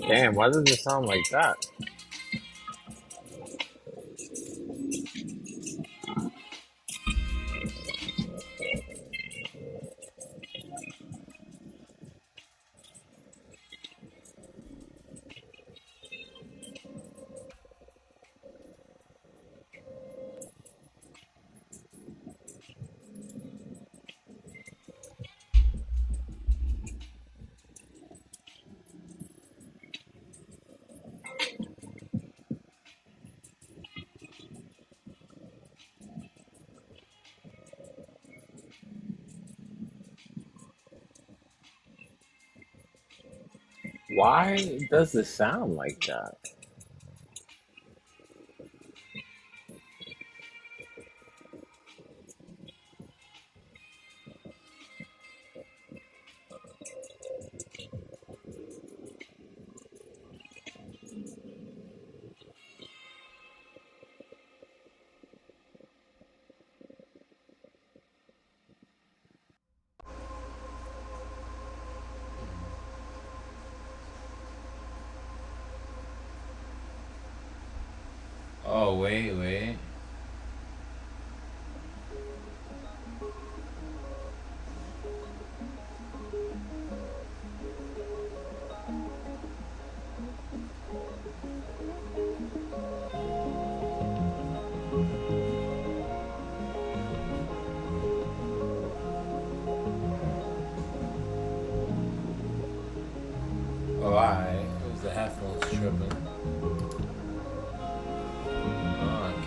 Damn, why does it sound like that? Why does it sound like that? Oh, wait. Oh, alright. It was the headphones tripping.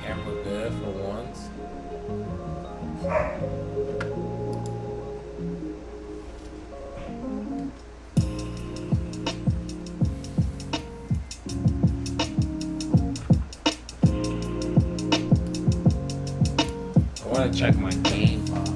Camera good for once. I want to check my game file.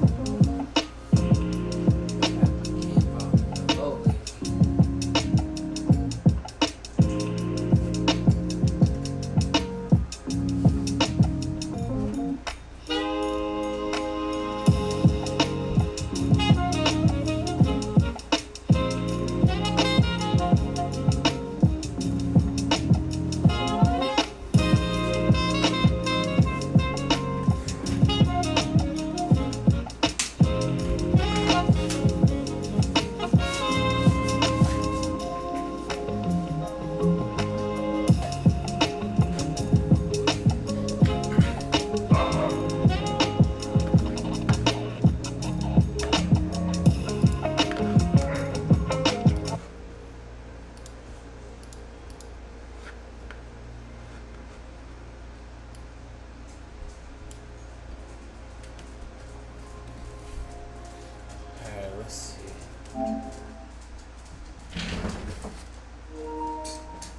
Let's see.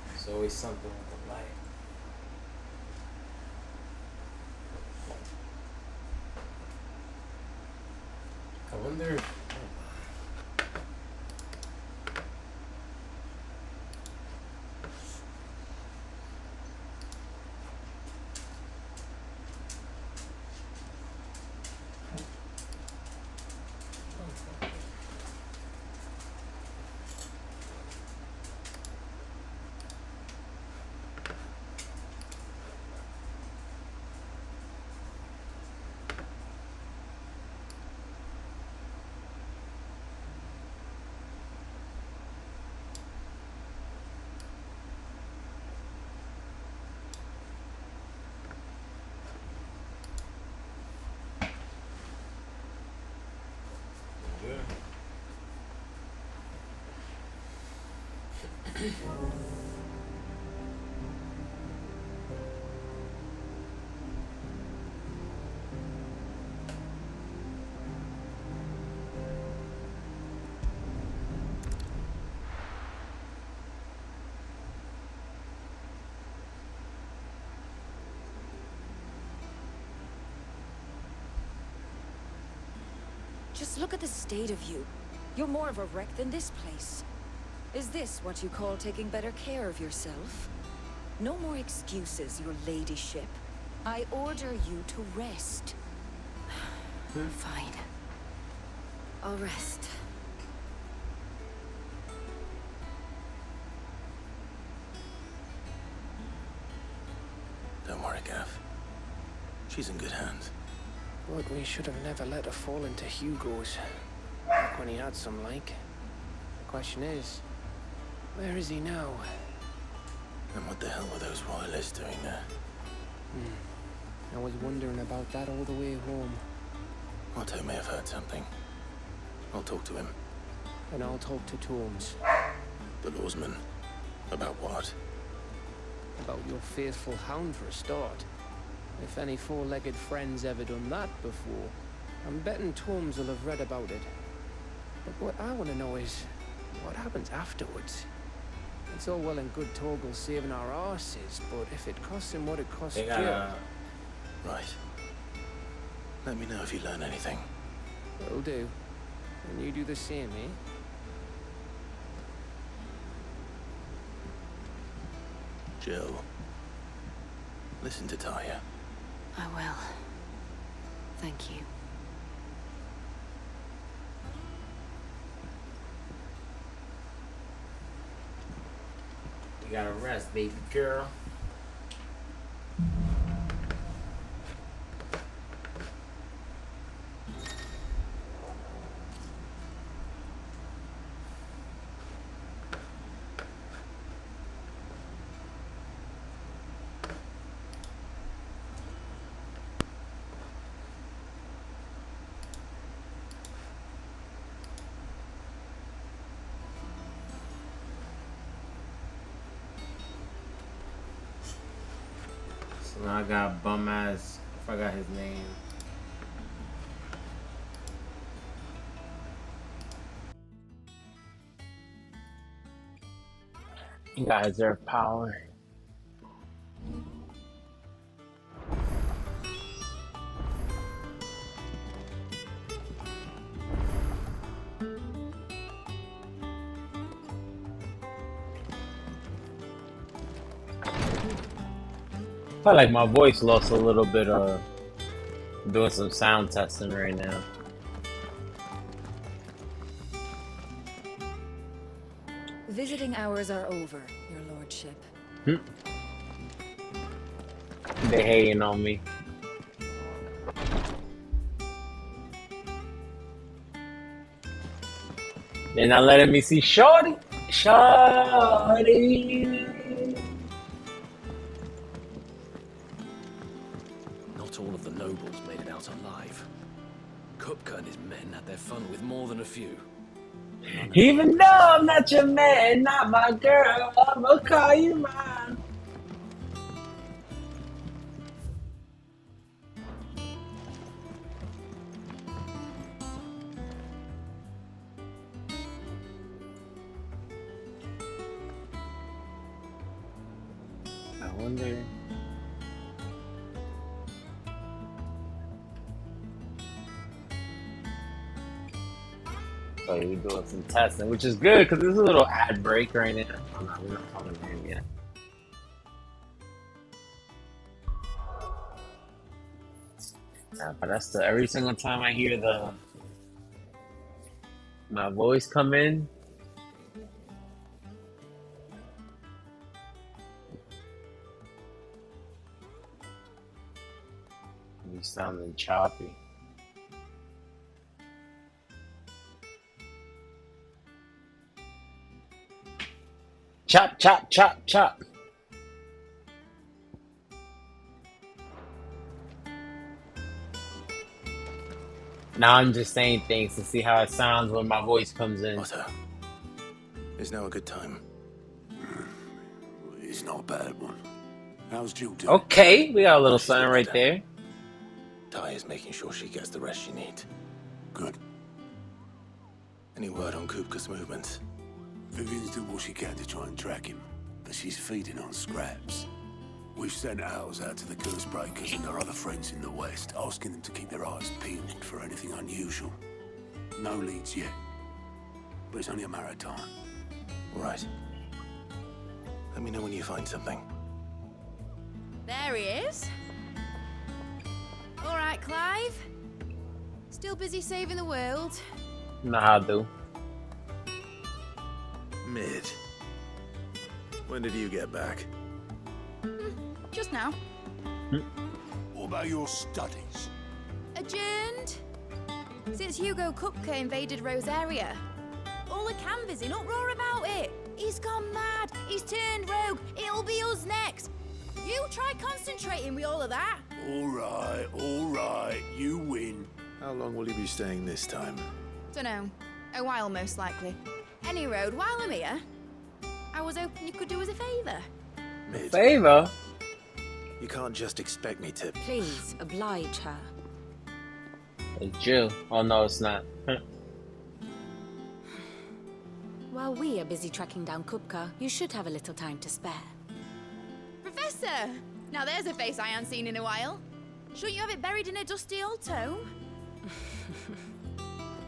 There's always something with the light. I wonder if... Just look at the state of you. You're more of a wreck than this place. Is this what you call taking better care of yourself? No more excuses, your ladyship. I order you to rest. Fine. I'll rest. Don't worry, Gav. She's in good hands. But we should have never let her fall into Hugo's. Back when he had some like. The question is, where is he now? And what the hell were those royalists doing there? I was wondering about that all the way home. Otto may have heard something. I'll talk to him. And I'll talk to Tomes. The lawsman. About what? About your faithful hound for a start. If any four-legged friend's ever done that before, I'm betting Tomes will have read about it. But what I want to know is, what happens afterwards? It's all well and good Torgal saving our arses, but if it costs him what it costs They you... gotta... Right. Let me know if you learn anything. Will do. And you do the same, eh? Jill. Listen to Taya. I will. Thank you. You gotta rest, baby girl. So now I got bum ass. I forgot his name. You guys are power. I feel like my voice lost a little bit of doing some sound testing right now. Visiting hours are over, your lordship. They hating on me. They're not letting me see Shorty. Shorty. Not all of the nobles made it out alive. Kupka and his men had their fun with more than a few. Even though I'm not your man, not my girl, I'ma call you mine. I wonder. So we're doing some testing, which is good because there's a little ad break right now. Oh, no, we're not talking to him yet. Yeah, but that's every single time I hear my voice come in. You sounding choppy. Chop, chop, chop, chop. Now I'm just saying things to see how it sounds when my voice comes in. Otto. Is now a good time? It's not a bad one. How's Jill doing? Okay, we got a little She's something right better. there. Ty is making sure she gets the rest she needs. Good. Any word on Kupka's movements? Vivian's doing what she can to try and track him, but she's feeding on scraps. We've sent ours out to the curse breakers and their other friends in the west, asking them to keep their eyes peeled for anything unusual. No leads yet, but it's only a matter of time. Right. Let me know when you find something. There he is. All right, Clive. Still busy saving the world. Nah, I do. Mid. When did you get back? Just now. What about your studies? Adjourned. Since Hugo Kupka invaded Rosaria. All the canvas in uproar about it. He's gone mad. He's turned rogue. It'll be us next. You try concentrating with all of that. All right, you win. How long will you be staying this time? Dunno. A while, most likely. Any road, while I'm here, I was hoping you could do us a favour. Mid. Favor? You can't just expect me to... Please, oblige her. Hey, Jill. Oh, no, it's not. While we are busy tracking down Kupka, you should have a little time to spare. Professor! Now there's a face I haven't seen in a while. Shouldn't you have it buried in a dusty old tome?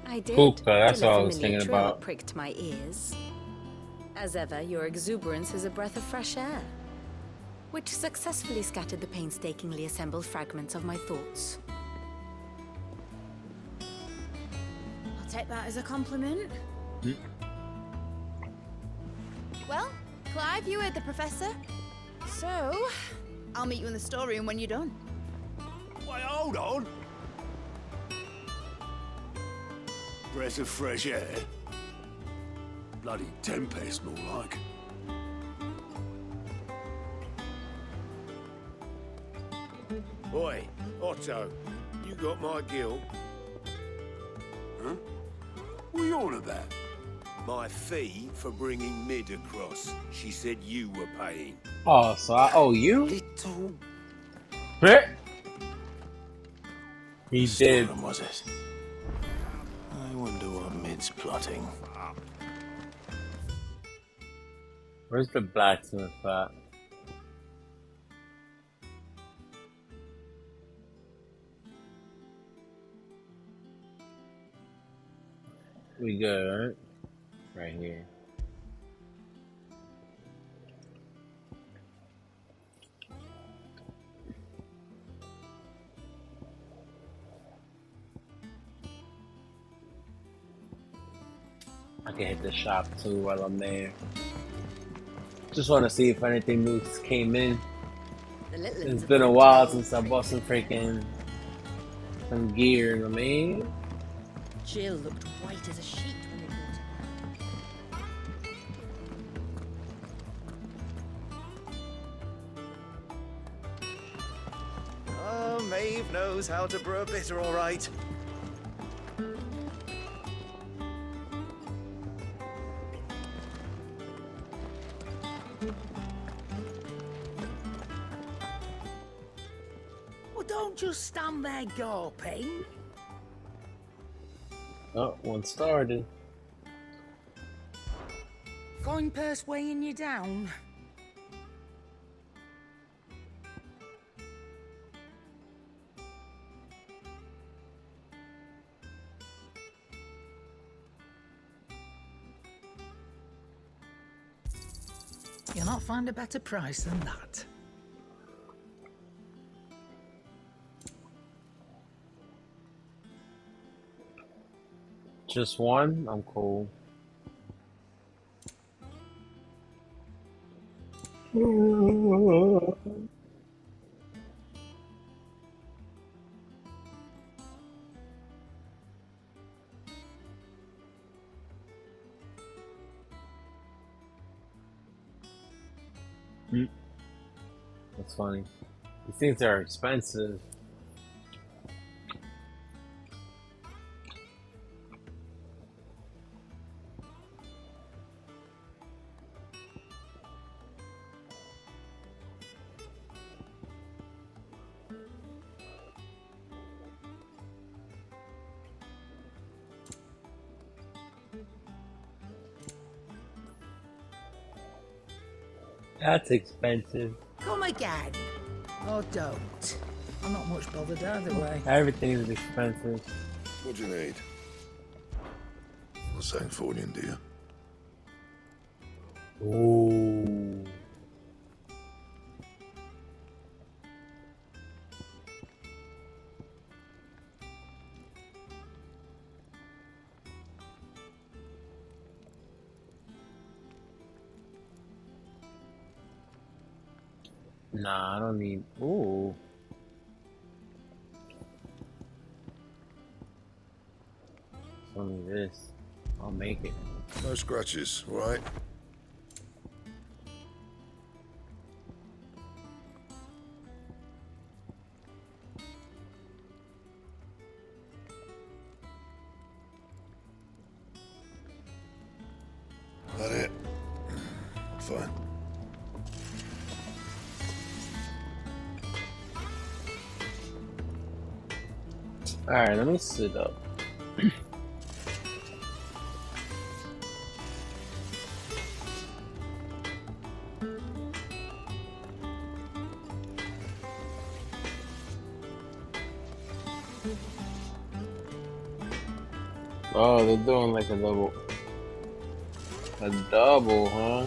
I did. Kupka, that's till a what I was familiar thinking trail about. pricked my ears. As ever, your exuberance is a breath of fresh air, which successfully scattered the painstakingly assembled fragments of my thoughts. I'll take that as a compliment. Well, Clive, you heard the professor. So, I'll meet you in the storeroom when you're done. Wait, hold on. Breath of fresh air. Bloody tempest, more like. Oi, Otto, you got my guilt. Huh? What are you on about? My fee for bringing Mid across. She said you were paying. Oh, so I owe you? Little... Heh. He did. Storeroom, was it? I wonder what Mid's plotting. Where's the blacksmith at? We good, right? Right here. I can hit the shop too while I'm there. Just want to see if anything new came in. It's been a while since I bought some freaking gear, I mean. Jill looked white as a sheet when they brought her. Oh, Maeve knows how to brew a bitter, all right. Well, don't just stand there gawping. Oh, one started. Coin purse weighing you down. You'll not find a better price than that. Just one? I'm cool. That's funny. These things are expensive. That's expensive. Come again. Or don't. I'm not much bothered either way. Everything is expensive. What do you need? Not saying fortune, do you? Ooh. Nah, I don't need. Ooh. It's only this. I'll make it. No scratches, all right? That it? Fine. Alright, let me sit up. Oh, they're doing like a double. A double, huh?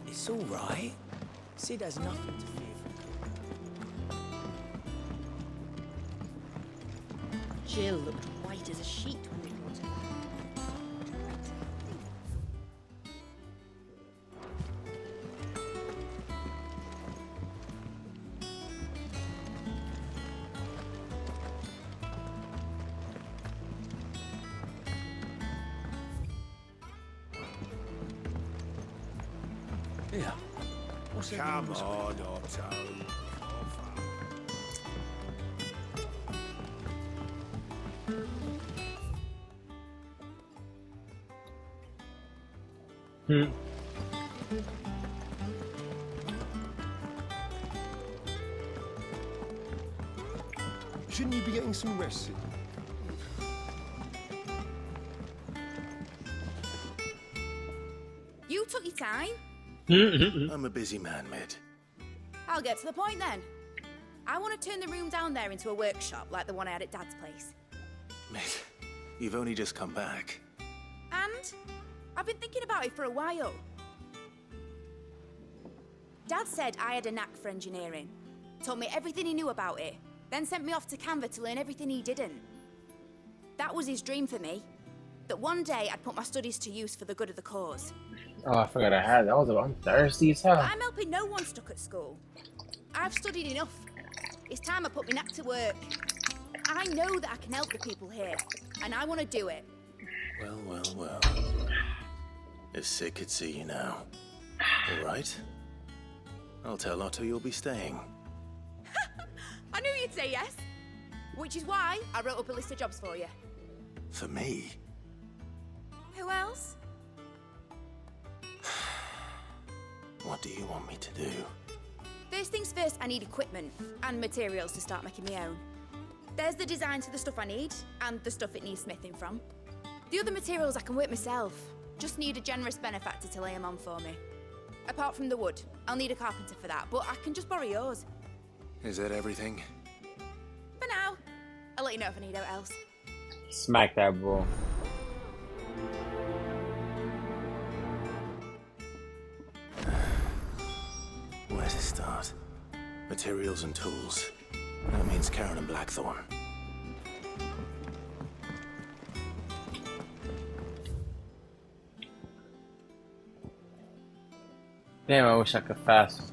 It's all right. Sid has nothing to fear from Jill looked white as a sheet when we brought her Here. What's Come on, Otto. Hmm. Shouldn't you be getting some rest? You took your time. I'm a busy man, mate. I'll get to the point then. I want to turn the room down there into a workshop like the one I had at Dad's place. Mate, you've only just come back. And I've been thinking about it for a while. Dad said I had a knack for engineering. Told me everything he knew about it. Then sent me off to Canva to learn everything he didn't. That was his dream for me. That one day I'd put my studies to use for the good of the cause. Oh, I forgot I had that. I'm thirsty as hell. I'm helping no one stuck at school. I've studied enough. It's time I put my knack to work. I know that I can help the people here, and I want to do it. Well, well, well. If Sid could see you now. All right? I'll tell Otto you'll be staying. I knew you'd say yes. Which is why I wrote up a list of jobs for you. For me? Who else? What do you want me to do? First things first, I need equipment and materials to start making my own. There's the designs for the stuff I need and the stuff it needs smithing from. The other materials I can work myself. Just need a generous benefactor to lay them on for me. Apart from the wood, I'll need a carpenter for that, but I can just borrow yours. Is that everything? For now. I'll let you know if I need out else. Smack that bro. Where to start? Materials and tools. That means Karen and Blackthorn. Damn, I wish I could fast.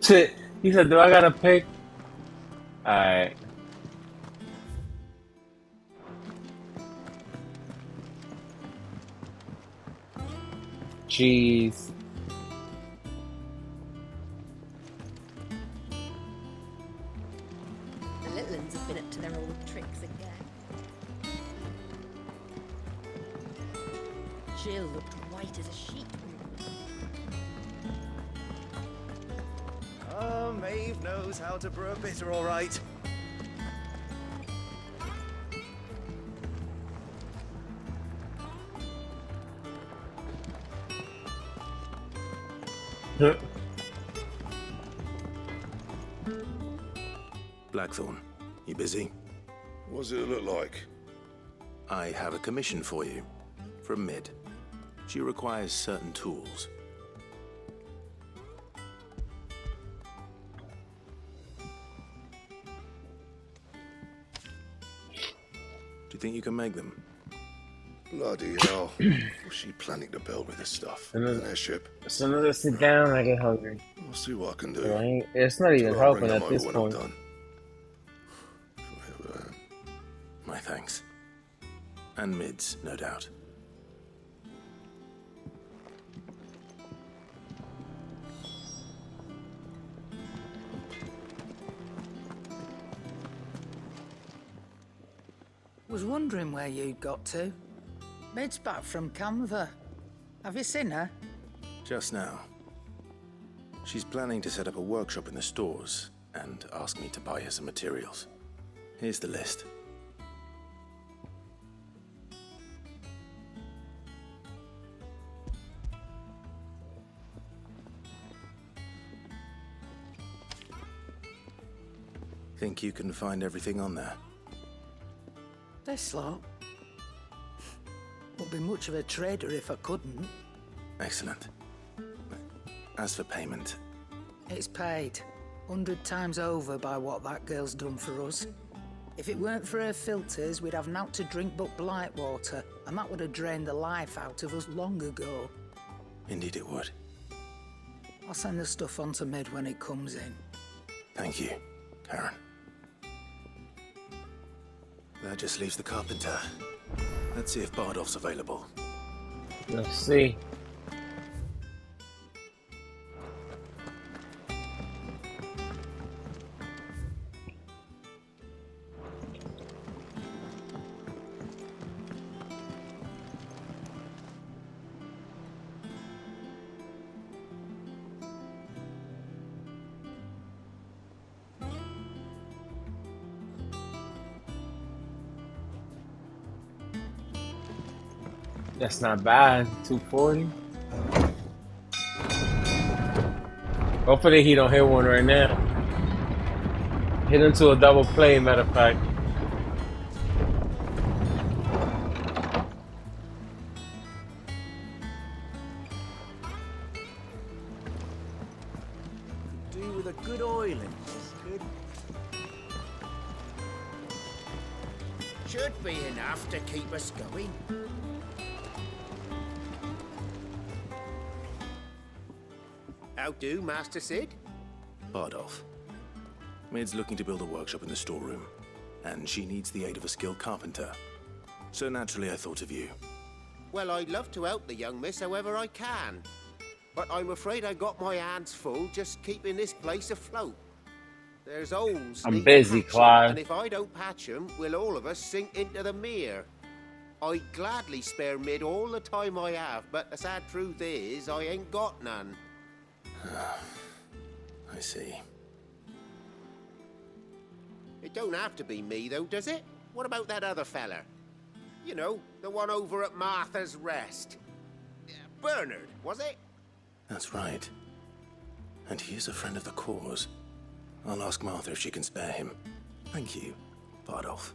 Shit. He said, do I gotta pick? Alright. Cheese. The little ones have been up to their old tricks again. Jill looked white as a sheet. Oh, Maeve knows how to brew a bitter, all right. Blackthorn, you busy? What does it look like? I have a commission for you. From Mid. She requires certain tools. Do you think you can make them? Bloody hell. What's she planning to build with this stuff? An airship? As soon as I sit down, I get hungry. I'll see what I can do. Right? It's not even I'll helping bring them at this over when I'm point. done. My thanks. And Mid's, no doubt. Was wondering where you'd got to. Mid's back from Canva. Have you seen her? Just now. She's planning to set up a workshop in the stores and ask me to buy her some materials. Here's the list. Think you can find everything on there? This lot. Wouldn't be much of a trader if I couldn't. Excellent. As for payment, It's paid 100 times over by what that girl's done for us. If it weren't for her filters, we'd have naught to drink but blight water, and that would have drained the life out of us long ago. indeed it would. I'll send the stuff on to Mid when it comes in. Thank you, Karen. That just leaves the carpenter. Let's see if Bardolph's available. Let's see. That's not bad. 240. Hopefully he don't hit one right now. Hit into a double play, matter of fact. Do with a good oiling. It's good. Should be enough to keep us going. How do, Master Sid? Bardolph. Mid's looking to build a workshop in the storeroom, and she needs the aid of a skilled carpenter. So naturally I thought of you. Well, I'd love to help the young miss however I can. But I'm afraid I got my hands full just keeping this place afloat. There's holes. I'm need busy, patching, Clive. And if I don't patch them, we'll all of us sink into the mere. I'd gladly spare Mid all the time I have, but the sad truth is, I ain't got none. I see. It don't have to be me, though, does it? What about that other fella? You know, the one over at Martha's Rest. Bernard, was it? That's right. And he is a friend of the cause. I'll ask Martha if she can spare him. Thank you, Bardolph.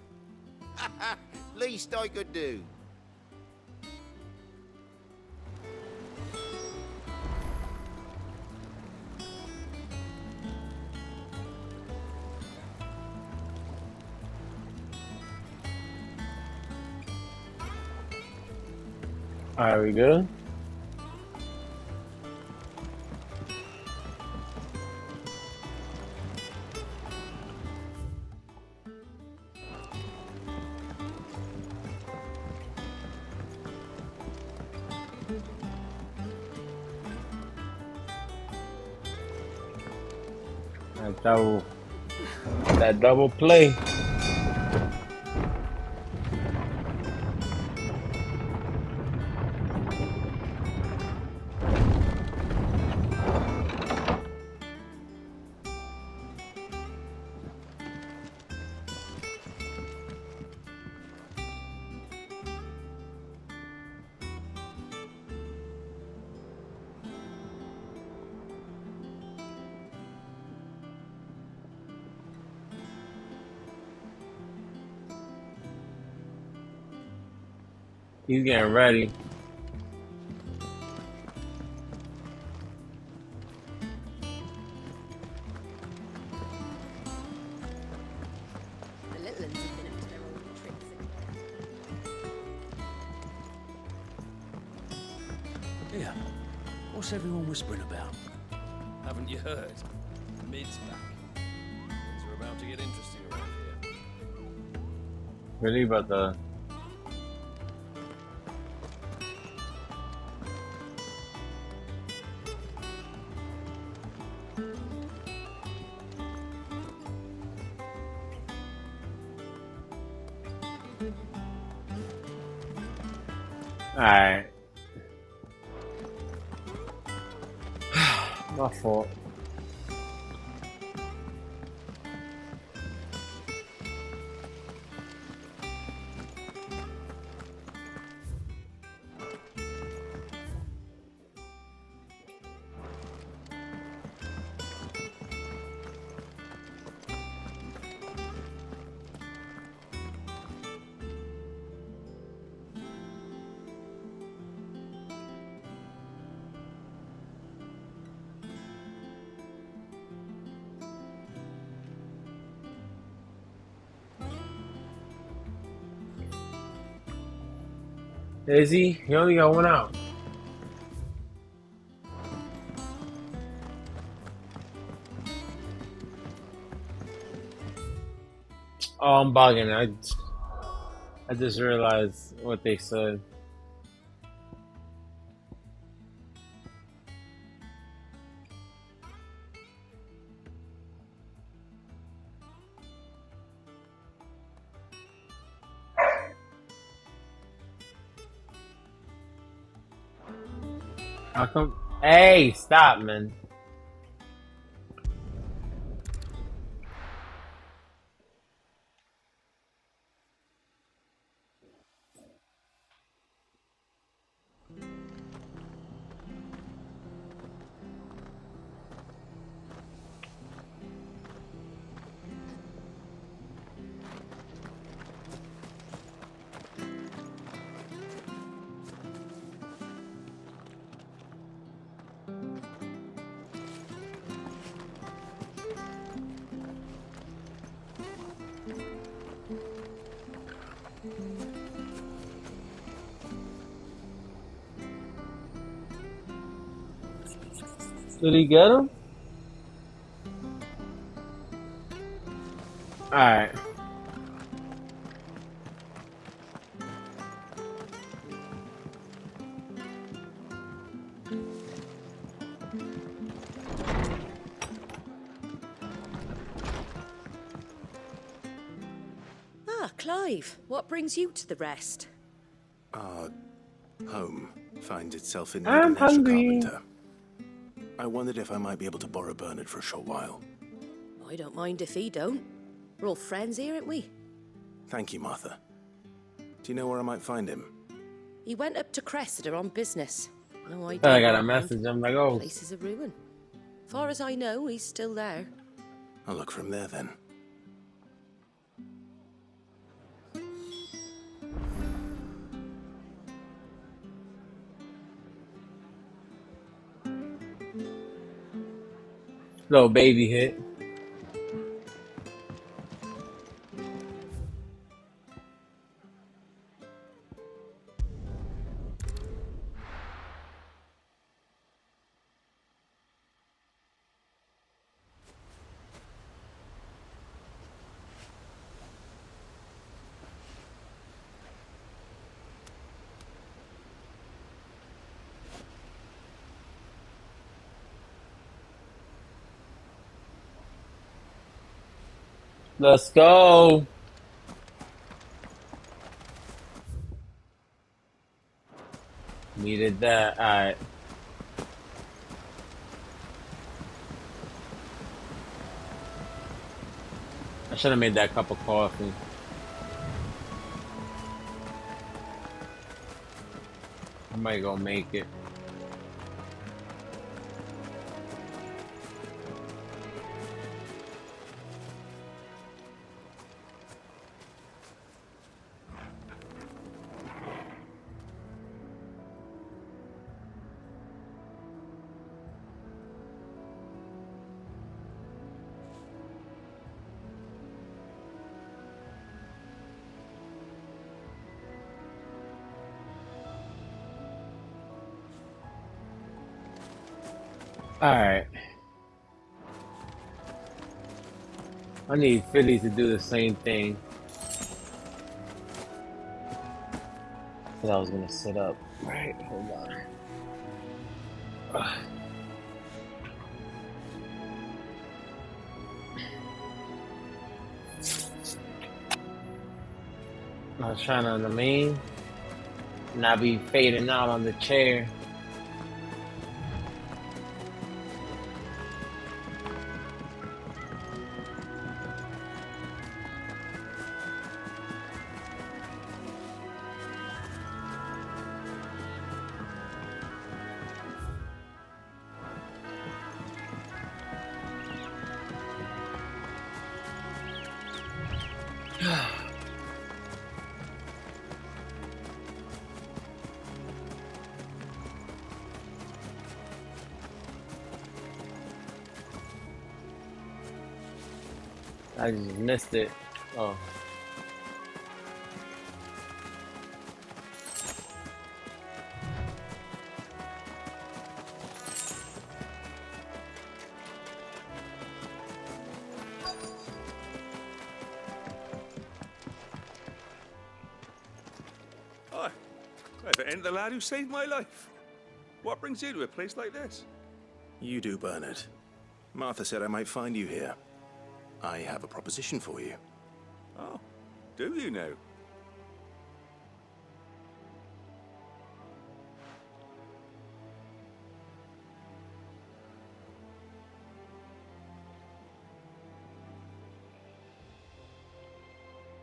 Least I could do. Alright, we good? That double play. He's getting ready. The little ones have been up to their old tricks again. Yeah. What's everyone whispering about? Haven't you heard? Mid's back. Things are about to get interesting around here. Really about the. Alright. My fault. Is he? He only got one out. Oh, I'm bugging. I just realized what they said. How come? Hey, stop, man. Did he get him? Alright. Ah, Clive, what brings you to the rest? Our home finds itself in need I'm of an extra hungry. carpenter. I wondered if I might be able to borrow Bernard for a short while. I don't mind if he don't. We're all friends here, aren't we? Thank you, Martha. Do you know where I might find him? He went up to Cressida on business. No idea. Then I got a why. message. I'm like, oh. Place is a ruin. Far as I know, he's still there. I'll look from there then. Little baby hit. Let's go. Needed that. Alright. I should have made that cup of coffee. I might go make it. Alright. I need Philly to do the same thing. Said I was gonna sit up. Right, hold on. I was trying to, not be fading out on the chair. I just missed it. Oh. Hi. Clever ain't the lad who saved my life. What brings you to a place like this? You do, Bernard. Martha said I might find you here. I have a proposition for you. Oh, do you now?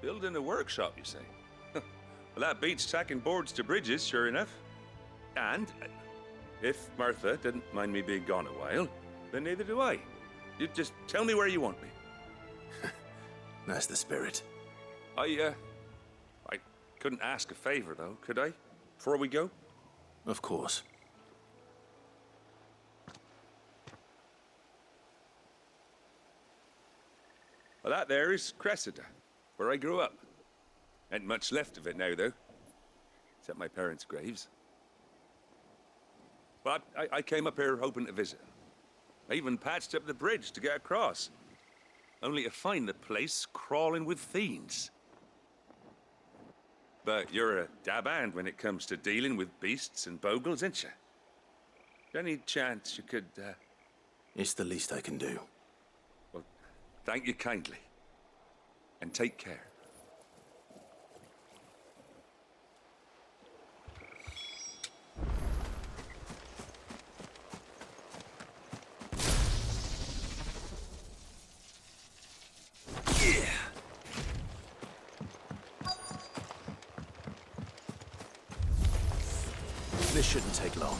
Building a workshop, you say? Well, that beats tacking boards to bridges, sure enough. And if Martha didn't mind me being gone a while, then neither do I. You just tell me where you want me. That's the spirit. I couldn't ask a favor, though, could I? Before we go? Of course. Well, that there is Cressida, where I grew up. Ain't much left of it now, though. Except my parents' graves. But I came up here hoping to visit. I even patched up the bridge to get across. Only to find the place crawling with fiends. But you're a dab hand when it comes to dealing with beasts and bogles, ain't you? Any chance you could, It's the least I can do. Well, thank you kindly. And take care. This shouldn't take long.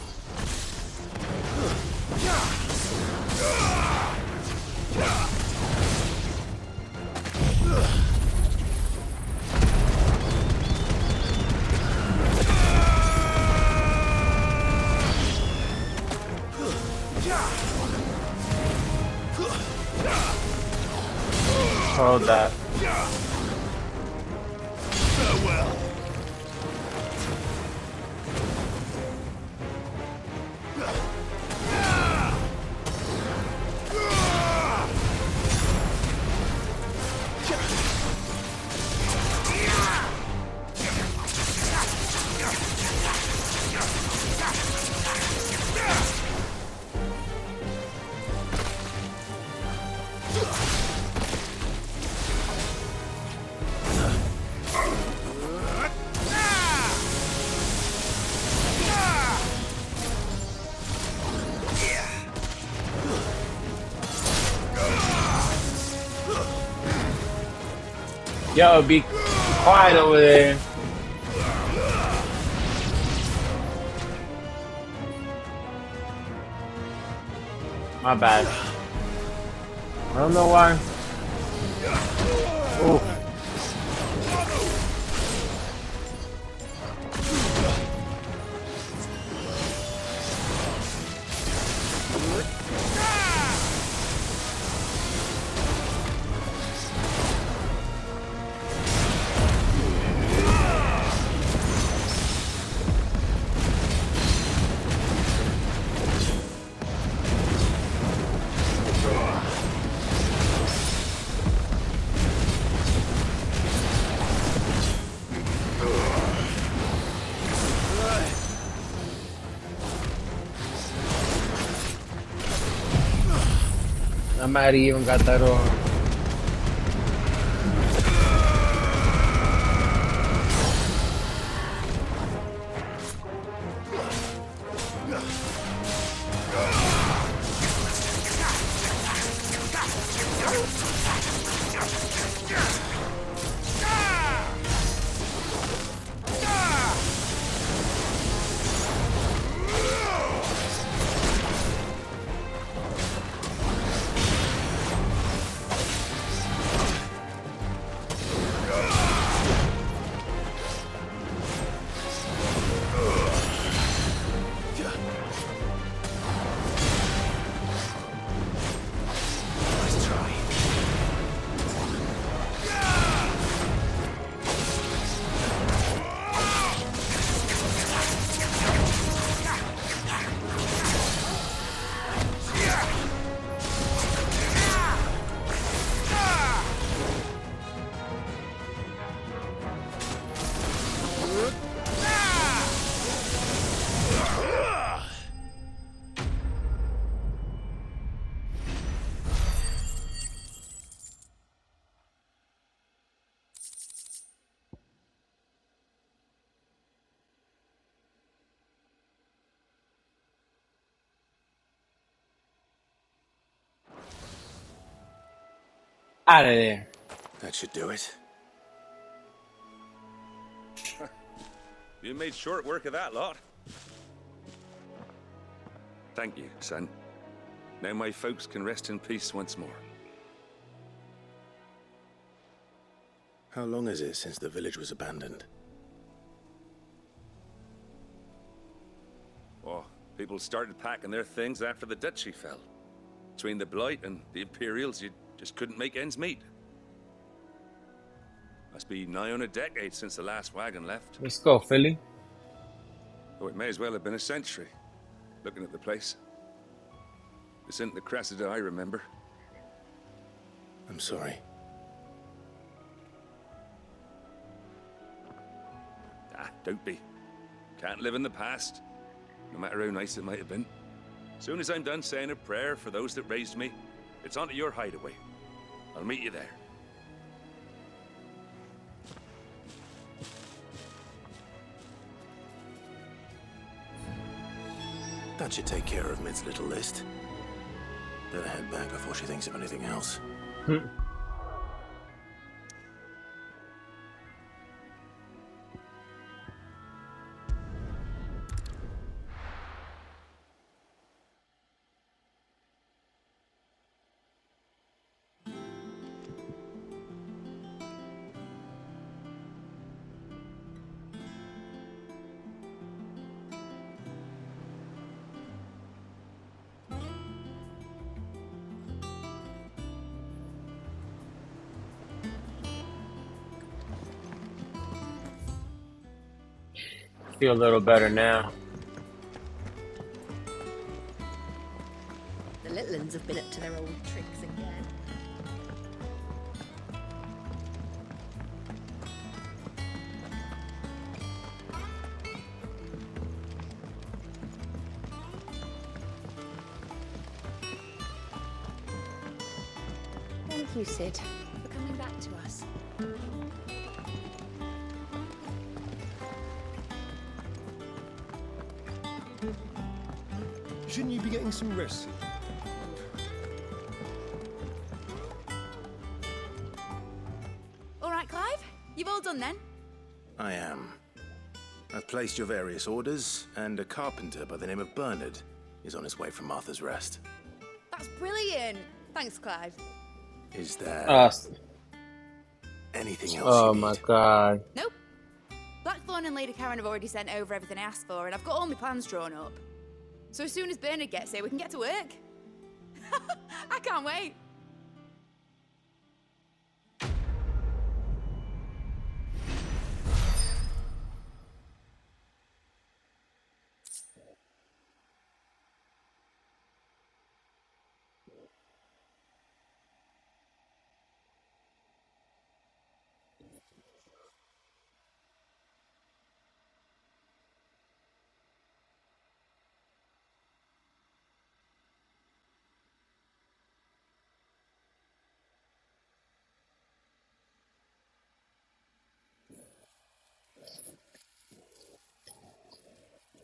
Hold that. Farewell. Yo, be quiet over there. My bad. I don't know why. Oh. I might have even got that on. Out of there. That should do it. You made short work of that lot. Thank you, son. Now my folks can rest in peace once more. How long is it since the village was abandoned? Oh, people started packing their things after the duchy fell. Between the Blight and the Imperials, you just couldn't make ends meet. Must be nigh on a decade since the last wagon left. Let's go, Philly. Oh, it may as well have been a century, looking at the place. This isn't the Cressida I remember. I'm sorry. Ah, don't be. Can't live in the past, no matter how nice it might have been. Soon as I'm done saying a prayer for those that raised me, it's onto your hideaway. I'll meet you there. That should take care of Mid's little list. Better head back before she thinks of anything else. Feel a little better now. The little uns have been up to their old tricks again. Thank you, Sid, for coming back to us. Shouldn't you be getting some rest? All right, Clive? You've all done then? I am. I've placed your various orders, and a carpenter by the name of Bernard is on his way from Martha's Rest. That's brilliant. Thanks, Clive. Is there anything else Oh you my need? god. Nope. Blackthorn and Lady Karen have already sent over everything I asked for, and I've got all my plans drawn up. So as soon as Bernard gets here, we can get to work. I can't wait.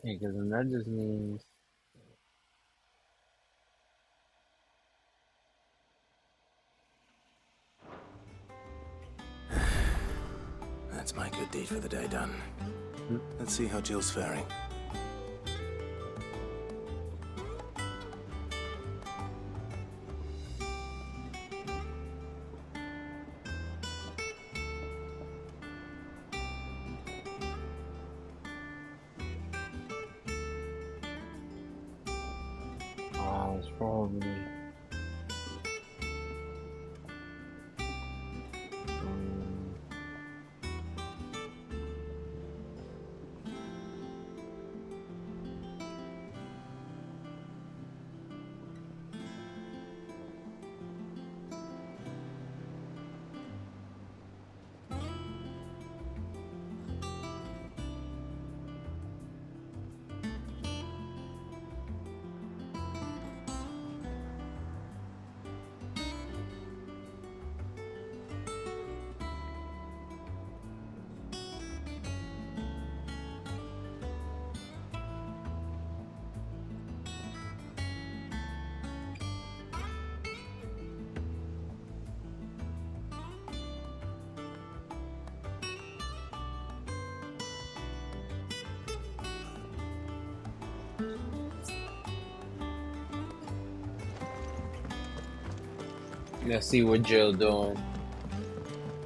Yeah, because then that just means That's my good deed for the day done. Let's see how Jill's faring. it's probably let's see what Jill doing.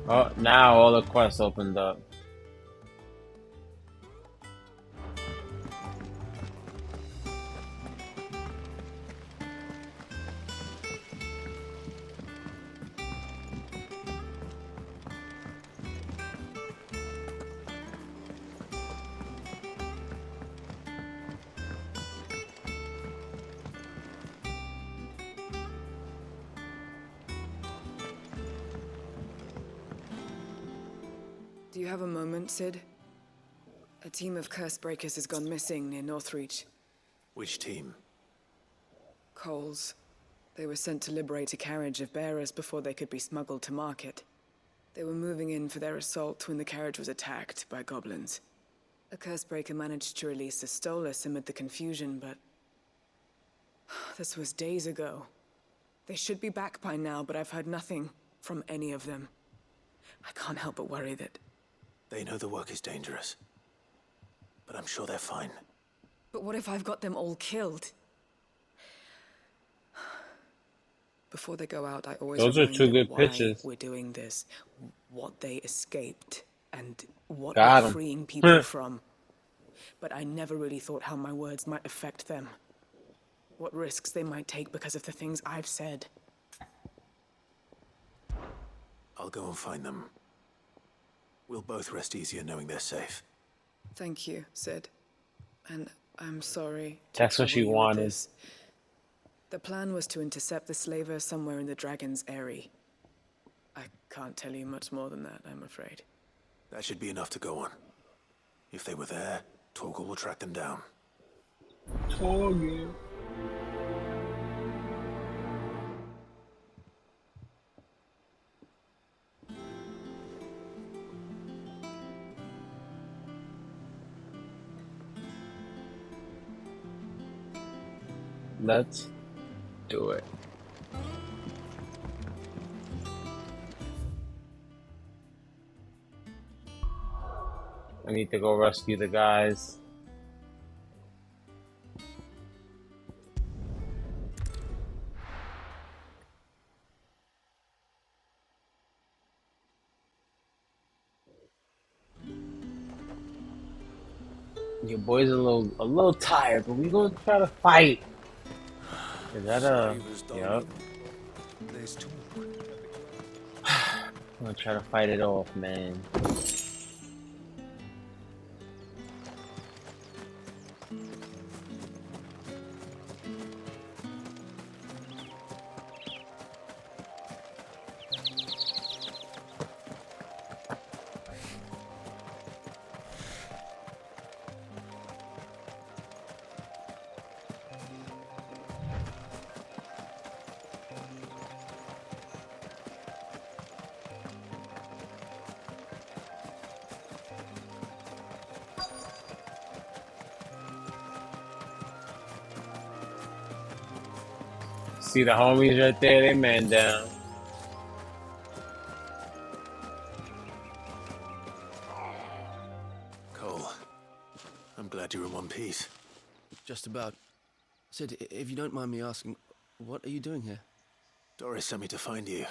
Oh, now all the quests opened up. Do you have a moment, Sid? A team of curse breakers has gone missing near Northreach. Which team? Coles. They were sent to liberate a carriage of bearers before they could be smuggled to market. They were moving in for their assault when the carriage was attacked by goblins. A curse breaker managed to release a Stolas amid the confusion, but this was days ago. They should be back by now, but I've heard nothing from any of them. I can't help but worry that... They know the work is dangerous, but I'm sure they're fine. But what if I've got them all killed? Before they go out, I always Those are remind two them good why pitches. we're doing this, what they escaped, and what Got we're 'em. freeing people from. But I never really thought how my words might affect them. What risks they might take because of the things I've said. I'll go and find them. We'll both rest easier knowing they're safe. Thank you, Sid. And I'm sorry. to That's what trouble she you with wanted. this. The plan was to intercept the slaver somewhere in the Dragon's Eyrie. I can't tell you much more than that, I'm afraid. That should be enough to go on. If they were there, Torgal will track them down. Torgal. Let's do it. I need to go rescue the guys. Your boy's a little tired, but we gonna try to fight. Is that a yep? There's two. I'm gonna try to fight it off, man. See the homies right there, they man down. Cole, I'm glad you're in one piece. Just about. Sid, if you don't mind me asking, what are you doing here? Doris sent me to find you.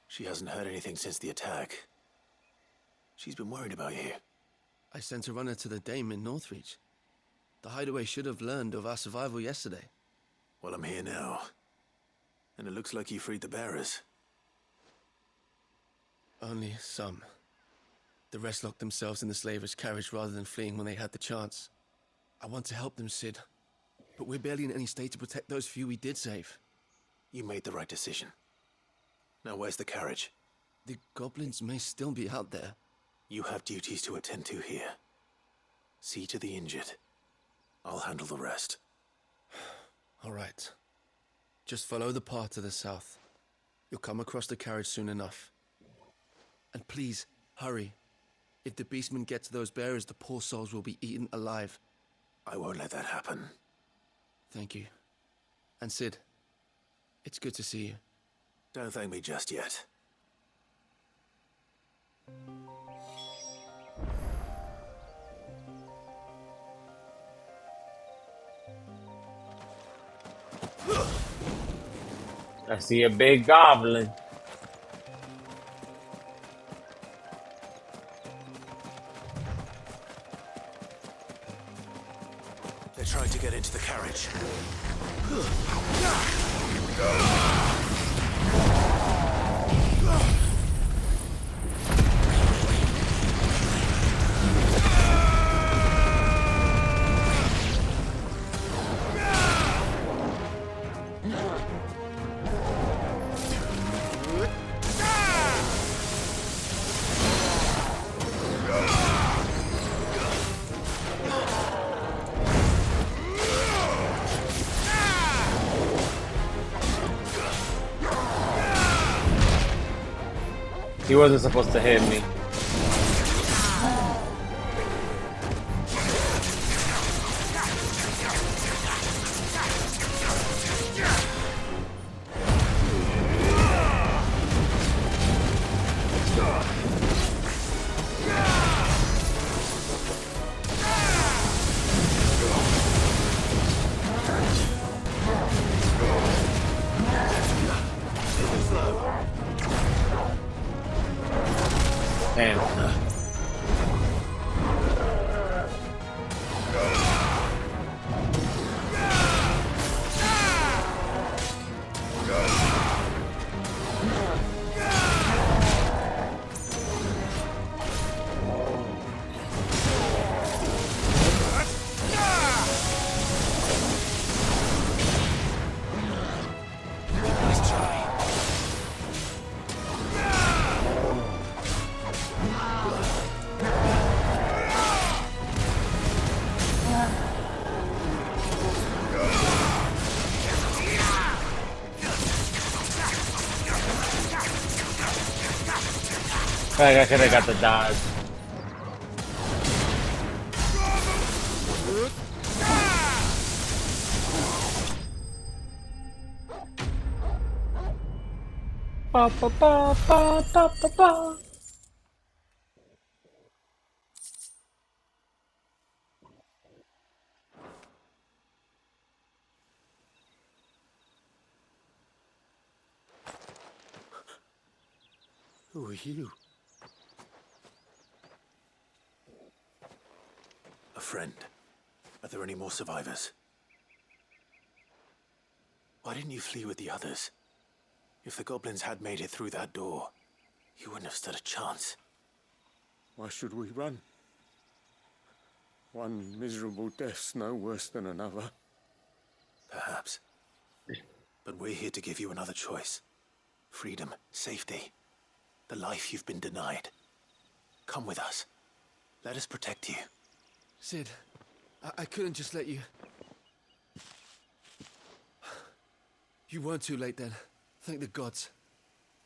She hasn't heard anything since the attack. She's been worried about you. I sent a runner to the Dame in Northreach. The hideaway should have learned of our survival yesterday. Well, I'm here now. And it looks like you freed the bearers. Only some. The rest locked themselves in the slavers' carriage rather than fleeing when they had the chance. I want to help them, Sid. But we're barely in any state to protect those few we did save. You made the right decision. Now where's the carriage? The goblins may still be out there. You have duties to attend to here. See to the injured. I'll handle the rest. All right. Just follow the path to the south. You'll come across the carriage soon enough. And please, hurry. If the beastmen get to those bearers, the poor souls will be eaten alive. I won't let that happen. Thank you. And Sid, it's good to see you. Don't thank me just yet. I see a big goblin. They're trying to get into the carriage. He wasn't supposed to hit me. I could have got the dodge. Ba, ba, ba, ba, ba, ba, ba. Who are you? A friend. Are there any more survivors? Why didn't you flee with the others? If the goblins had made it through that door, you wouldn't have stood a chance. Why should we run? One miserable death's no worse than another. Perhaps. But we're here to give you another choice. Freedom, safety, the life you've been denied. Come with us. Let us protect you. Sid, I couldn't just let you... You weren't too late then. Thank the gods.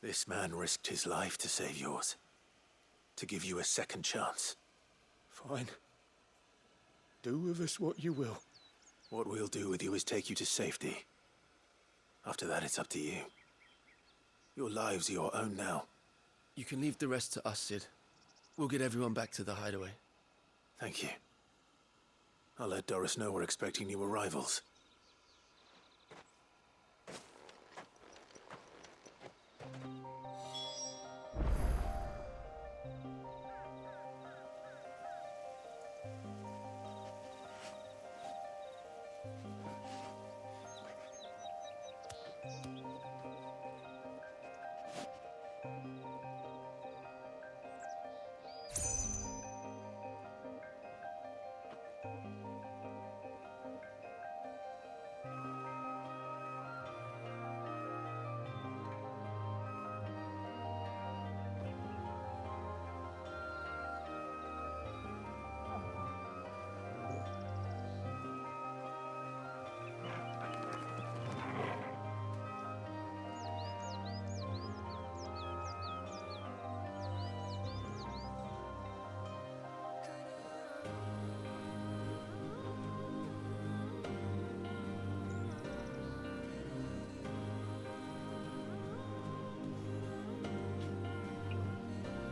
This man risked his life to save yours. To give you a second chance. Fine. Do with us what you will. What we'll do with you is take you to safety. After that, it's up to you. Your lives are your own now. You can leave the rest to us, Sid. We'll get everyone back to the hideaway. Thank you. I'll let Doris know we're expecting new arrivals.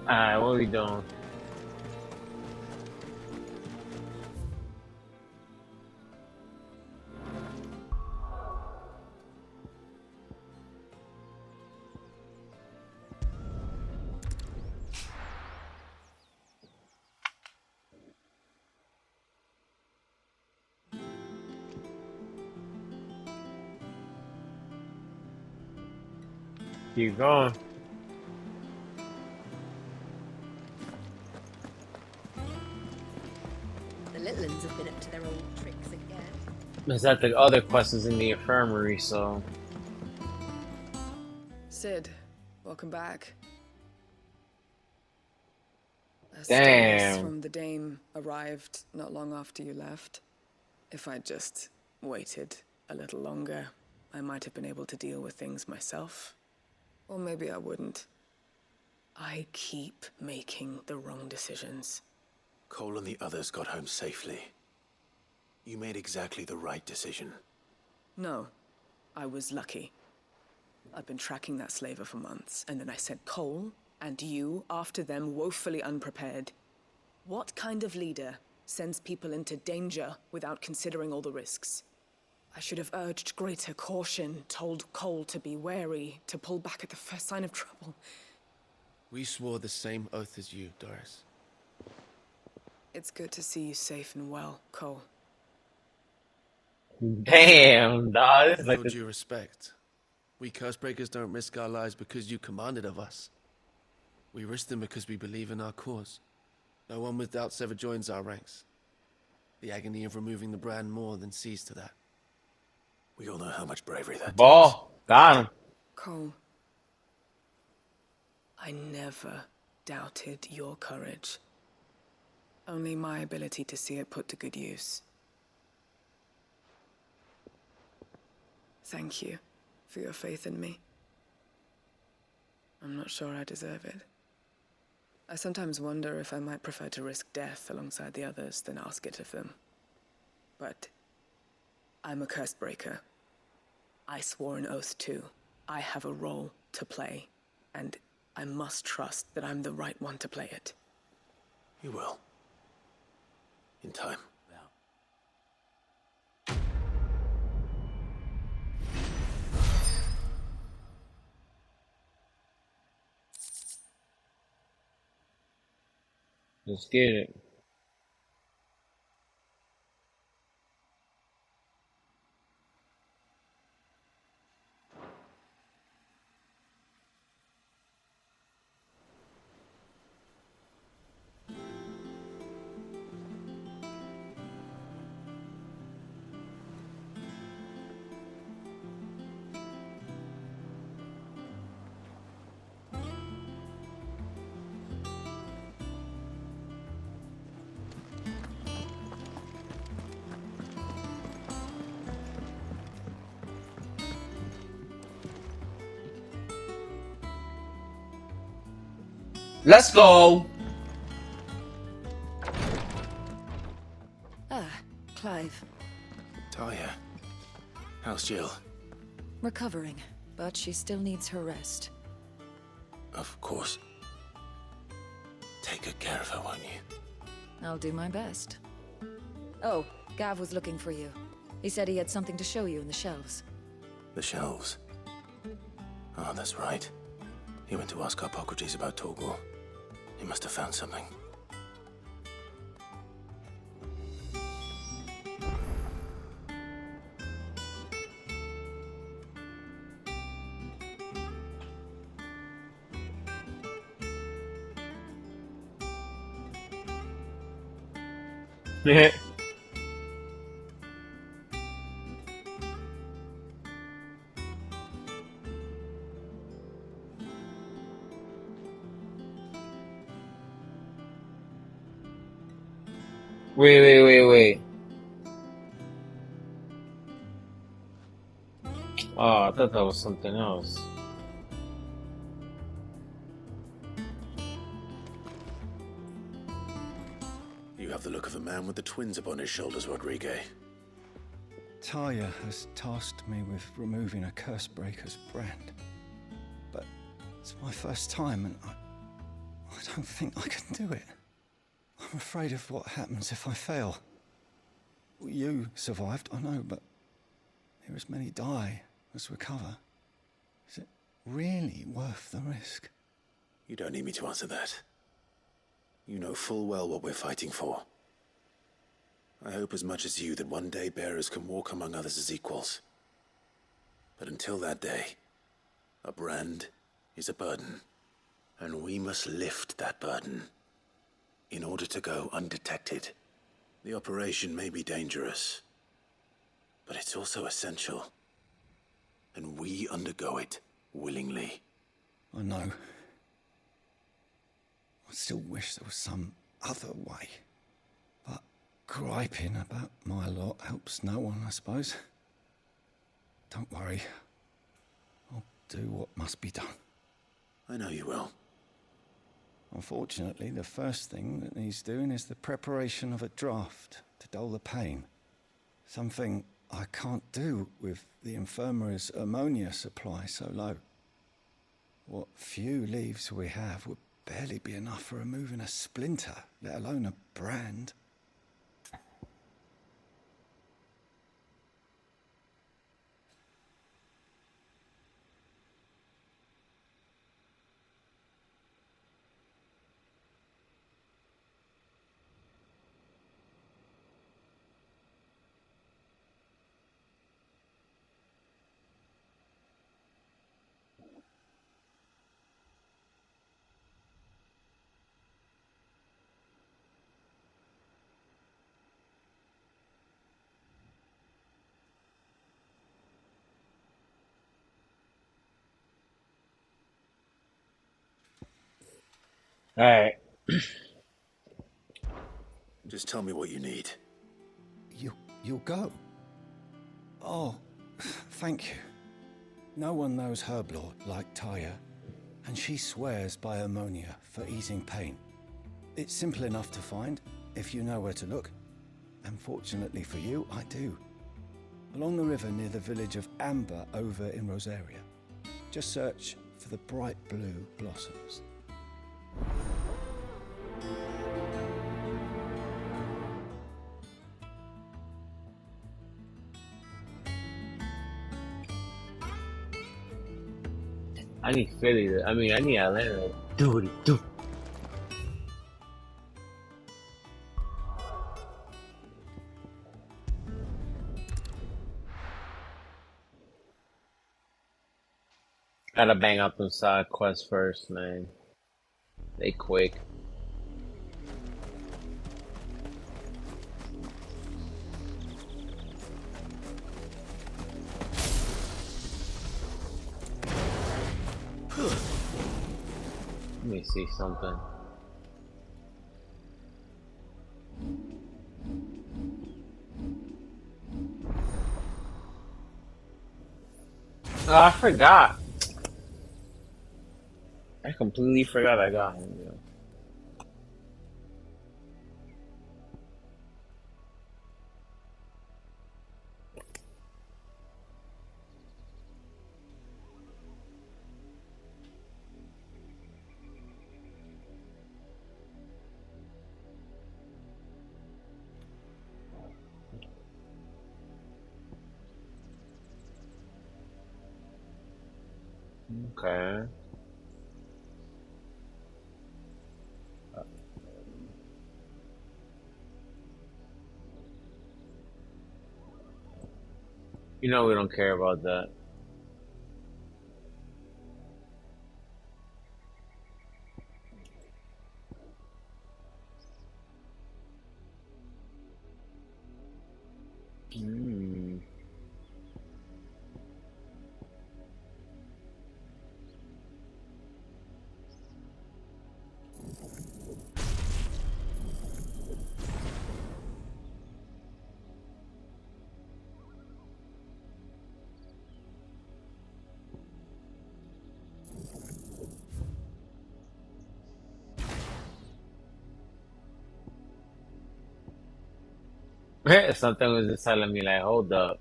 Alright, what are we doing? Keep going. The little ones have been up to their old tricks again. Is that the other quest is in the infirmary, so... Sid, welcome back. A Damn. status from the Dame arrived not long after you left. If I'd just waited a little longer, I might have been able to deal with things myself. Or maybe I wouldn't. I keep making the wrong decisions. Cole and the others got home safely. You made exactly the right decision. No, I was lucky. I've been tracking that slaver for months, and then I sent Cole and you after them woefully unprepared. What kind of leader sends people into danger without considering all the risks? I should have urged greater caution, told Cole to be wary, to pull back at the first sign of trouble. We swore the same oath as you, Doris. It's good to see you safe and well, Cole. Damn, dog. This is With like all the... due respect, we Cursebreakers don't risk our lives because you commanded of us. We risk them because we believe in our cause. No one with doubts ever joins our ranks. The agony of removing the brand more than sees to that. We all know how much bravery that Ball. Got him. Cole, I never doubted your courage. Only my ability to see it put to good use. Thank you for your faith in me. I'm not sure I deserve it. I sometimes wonder if I might prefer to risk death alongside the others than ask it of them. But I'm a curse breaker. I swore an oath too. I have a role to play, and I must trust that I'm the right one to play it. You will. In time. Let's get it. Let's go! Ah, Clive. Talia, how's Jill? Recovering, but she still needs her rest. Of course. Take good care of her, won't you? I'll do my best. Oh, Gav was looking for you. He said he had something to show you in the shelves. The shelves. Oh, that's right. He went to ask Hippocrates about Torgor. He must have found something. Yeah. Wait. Oh, I thought that was something else. You have the look of a man with the twins upon his shoulders, Rodrigue. Talia has tasked me with removing a Cursebreaker's brand. But it's my first time and I don't think I can do it. I'm afraid of what happens if I fail. You survived, I know, but there as many die as recover. Is it really worth the risk? You don't need me to answer that. You know full well what we're fighting for. I hope as much as you that one day bearers can walk among others as equals. But until that day, a brand is a burden, and we must lift that burden in order to go undetected. The operation may be dangerous, but it's also essential, and we undergo it willingly. I know. I still wish there was some other way. But griping about my lot helps no one, I suppose. Don't worry. I'll do what must be done. I know you will. Unfortunately, the first thing that needs doing is the preparation of a draft to dull the pain. Something I can't do with the infirmary's ammonia supply so low. What few leaves we have would barely be enough for removing a splinter, let alone a brand. Alright. Just tell me what you need. You'll go? Oh, thank you. No one knows Herblore like Talia, and she swears by ammonia for easing pain. It's simple enough to find, if you know where to look. And fortunately for you, I do. Along the river near the village of Amber over in Rosaria. Just search for the bright blue blossoms. I need Philly I need Atlanta to do what it do. Gotta bang out them side quests first, man. They quick. Let me see something. Oh, I forgot. I completely forgot I got him. Yo. Okay. You know we don't care about that. Hmm. Something was just telling me like, hold up.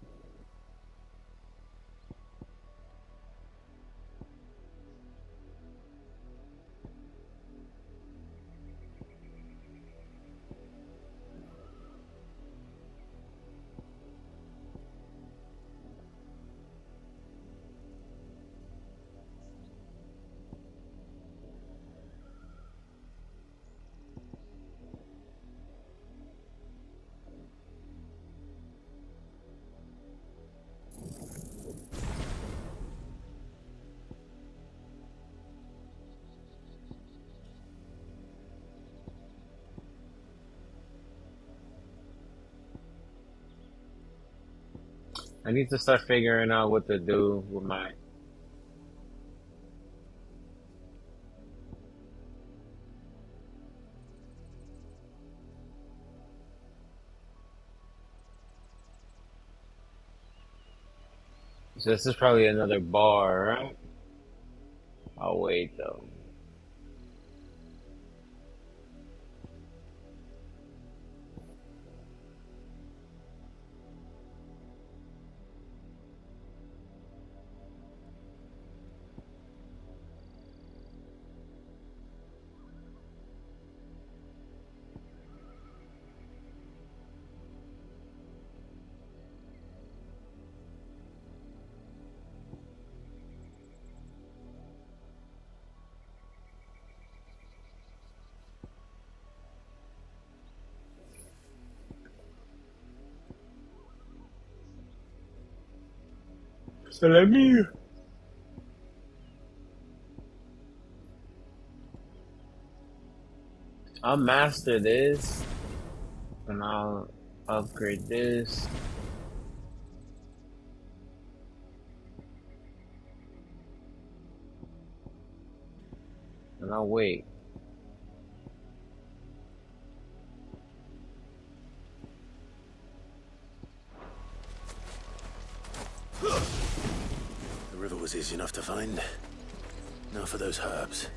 I need to start figuring out what to do with my. So this is probably another bar, right? I'll wait though. So let me. I'll master this, and I'll upgrade this. And I'll wait. The river was easy enough to find. Now for those herbs.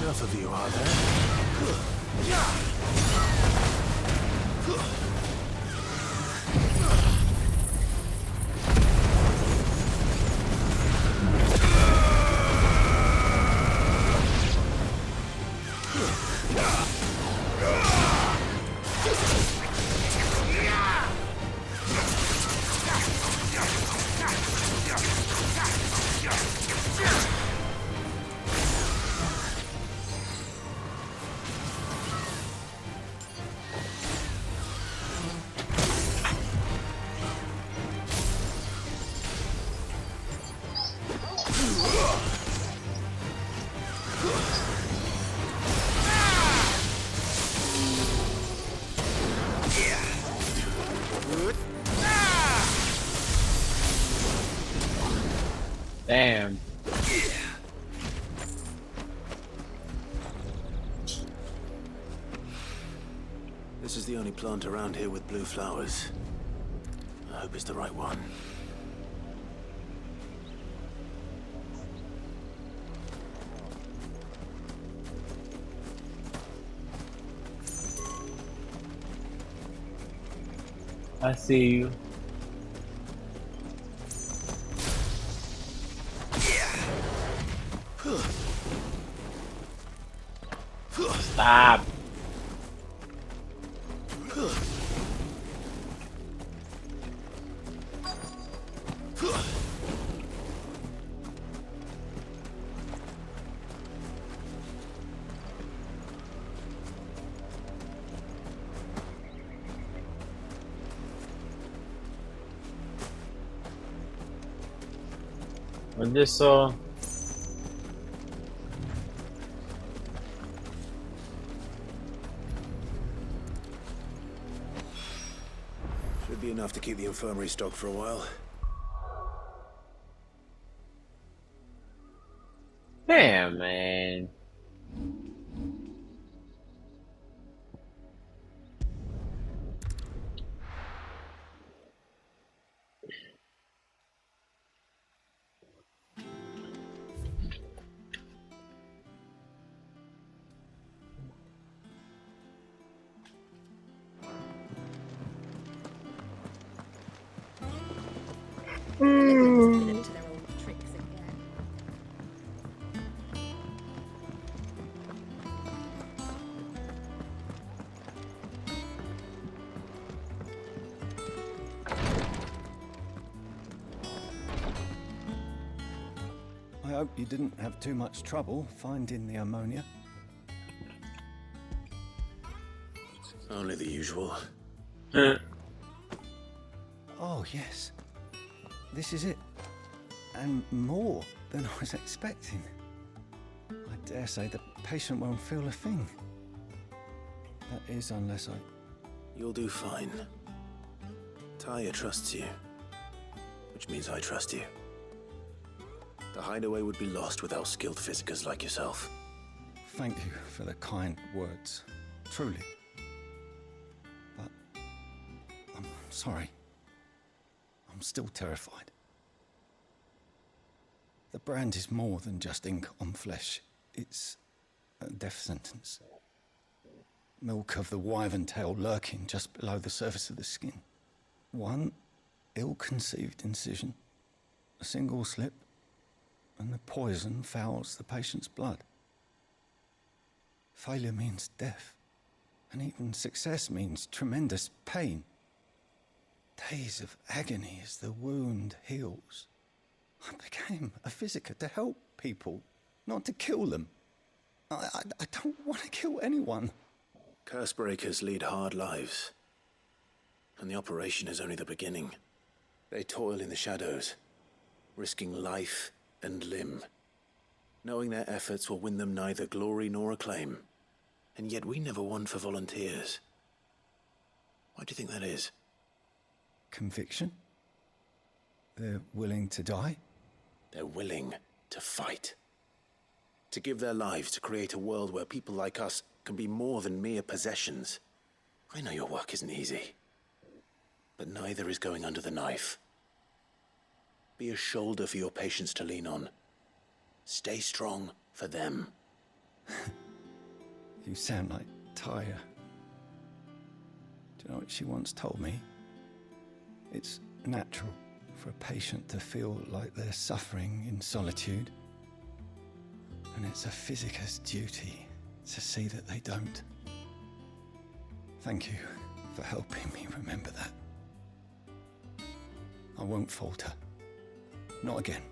Enough of you, are there? Damn. This is the only plant around here with blue flowers. I hope it's the right one. I see you. Stop. With this Should be enough to keep the infirmary stocked for a while. damn, man. I hope you didn't have too much trouble finding the ammonia. Only the usual. Oh, yes. This is it. And more than I was expecting. I dare say the patient won't feel a thing. That is, unless I... You'll do fine. Taya trusts you. Which means I trust you. The hideaway would be lost without skilled physicers like yourself. Thank you for the kind words. Truly. But... I'm sorry. I'm still terrified. The brand is more than just ink on flesh. It's a death sentence. Milk of the wyvern tail lurking just below the surface of the skin. One ill-conceived incision, a single slip, and the poison fouls the patient's blood. Failure means death, and even success means tremendous pain. Days of agony as the wound heals. I became a physiker to help people, not to kill them. I don't want to kill anyone. Curse breakers lead hard lives. And the operation is only the beginning. They toil in the shadows, risking life and limb, knowing their efforts will win them neither glory nor acclaim. And yet we never won for volunteers. Why do you think that is? Conviction? They're willing to die? They're willing to fight. To give their lives to create a world where people like us can be more than mere possessions. I know your work isn't easy, but neither is going under the knife. Be a shoulder for your patients to lean on. Stay strong for them. You sound like Taya. Do you know what she once told me? It's natural for a patient to feel like they're suffering in solitude. And it's a physiker's duty to see that they don't. Thank you for helping me remember that. I won't falter. Not again.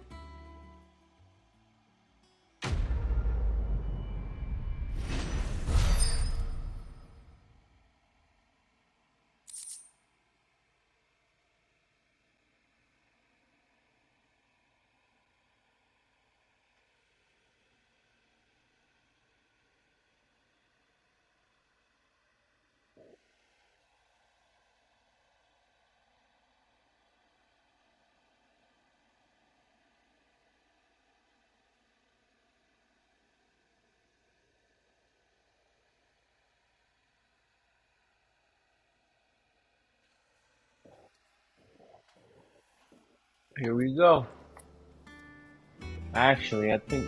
Here we go. Actually, I think.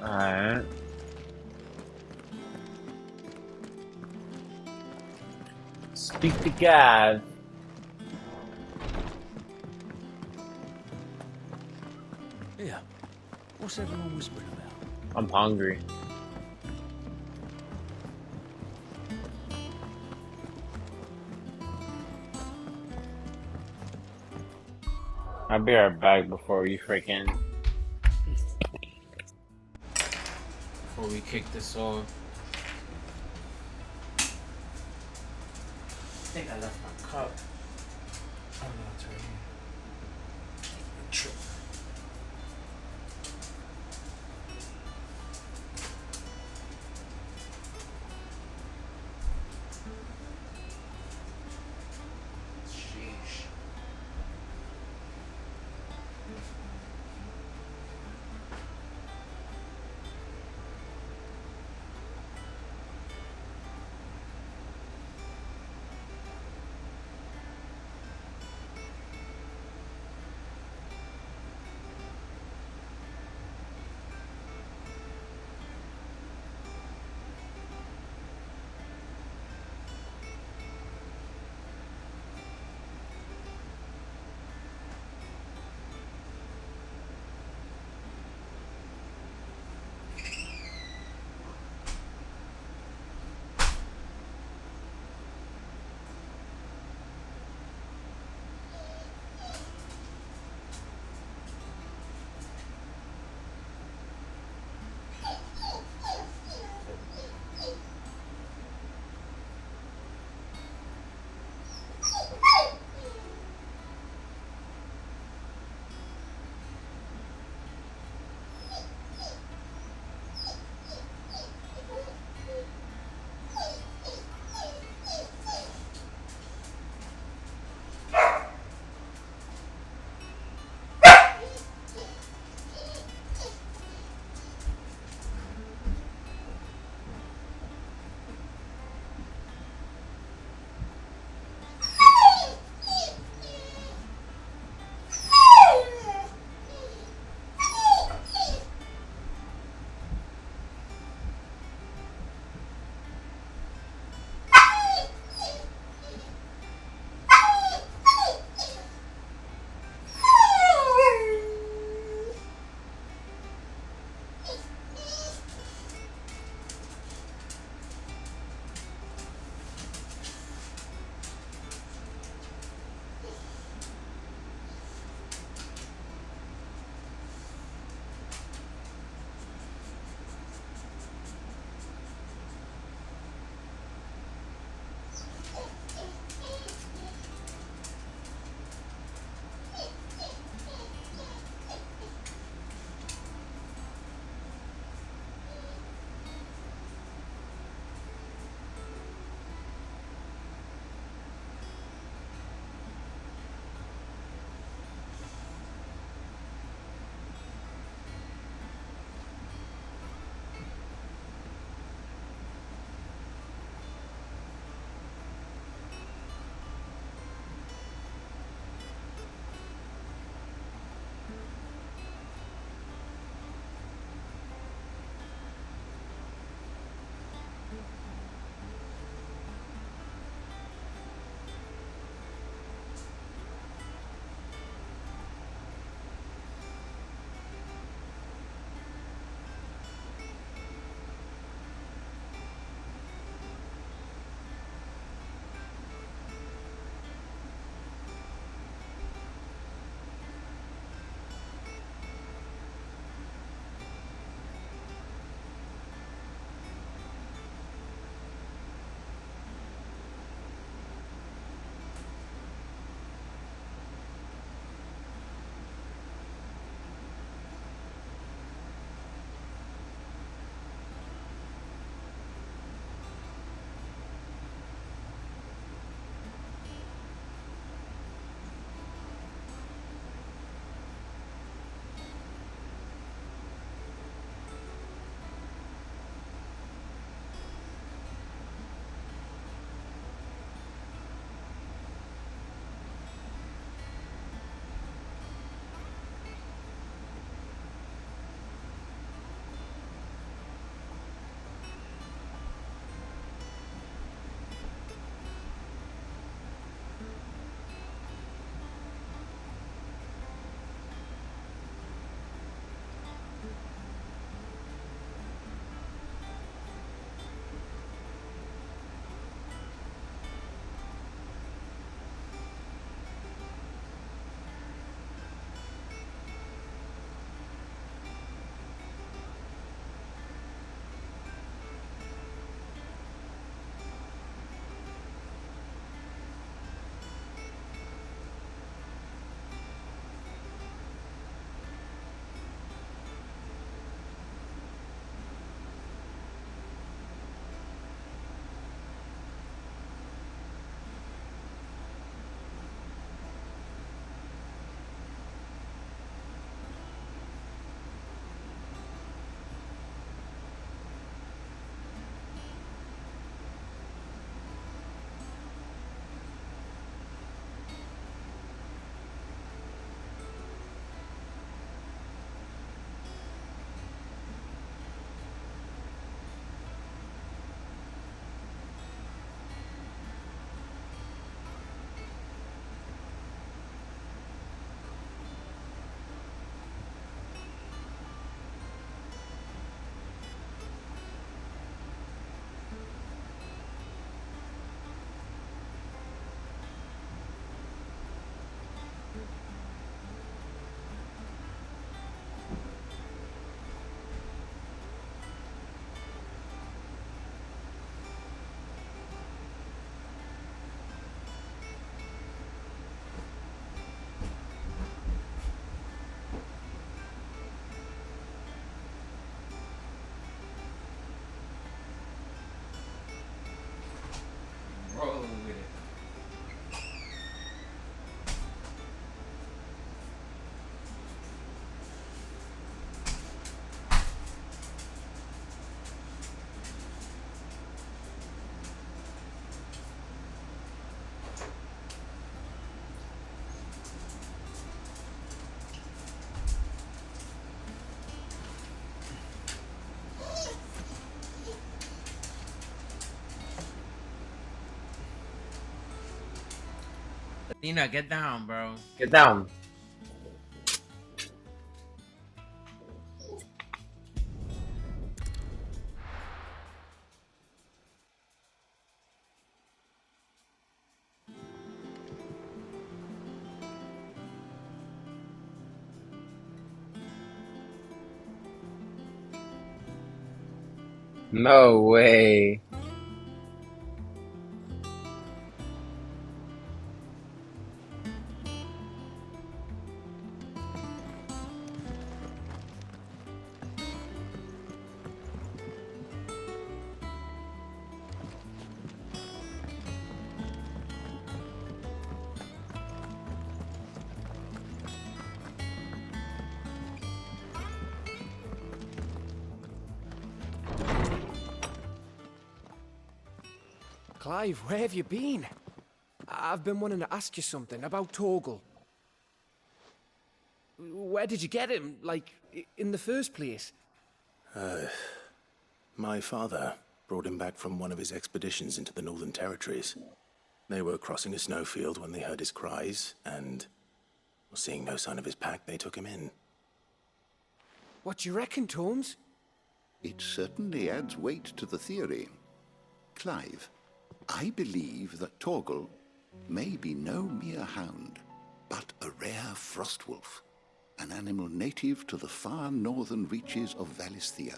Alright. Speak to God. Yeah. What's everyone whispering about? I'm hungry. I'll be right back before you freaking. Before we kick this off. I think I left my cup. Oh no, it's right here. True. Sheesh. Athena, get down, bro. Get down. No way. Clive, where have you been? I've been wanting to ask you something about Torgal. Where did you get him, like, in the first place? My father brought him back from one of his expeditions into the Northern Territories. They were crossing a snowfield when they heard his cries, and seeing no sign of his pack, they took him in. What do you reckon, Torms? It certainly adds weight to the theory. Clive, I believe that Torgal may be no mere hound, but a rare frostwolf, an animal native to the far northern reaches of Valisthea.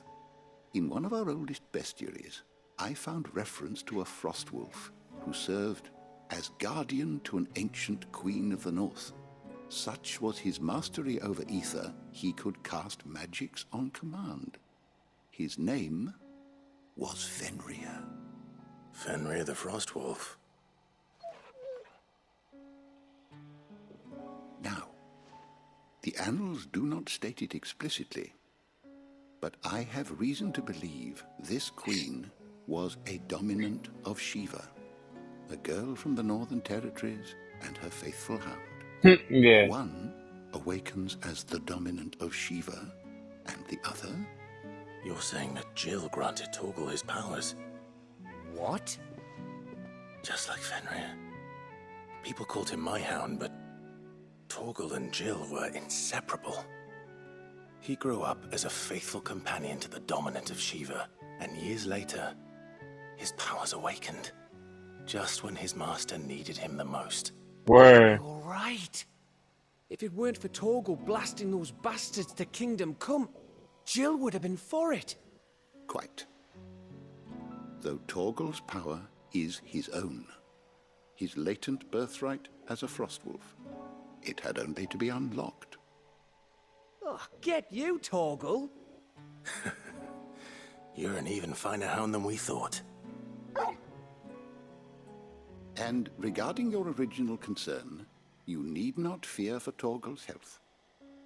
In one of our oldest bestiaries, I found reference to a frostwolf who served as guardian to an ancient queen of the north. Such was his mastery over ether, he could cast magics on command. His name was Fenrir. Fenrir the Frostwolf. Now, the annals do not state it explicitly, but I have reason to believe this queen was a dominant of Shiva, a girl from the Northern Territories and her faithful hound. Yeah. One awakens as the dominant of Shiva, and the other... You're saying that Jill granted Torgal his powers? What? Just like Fenrir. People called him my hound, but Torgal and Jill were inseparable. He grew up as a faithful companion to the dominant of Shiva, and years later, his powers awakened, just when his master needed him the most. Word. All right. If it weren't for Torgal blasting those bastards to Kingdom Come, Jill would have been for it. Quite. Though Torgal's power is his own, his latent birthright as a Frostwolf, it had only to be unlocked. Oh, get you, Torgal. You're an even finer hound than we thought. And regarding your original concern, you need not fear for Torgal's health.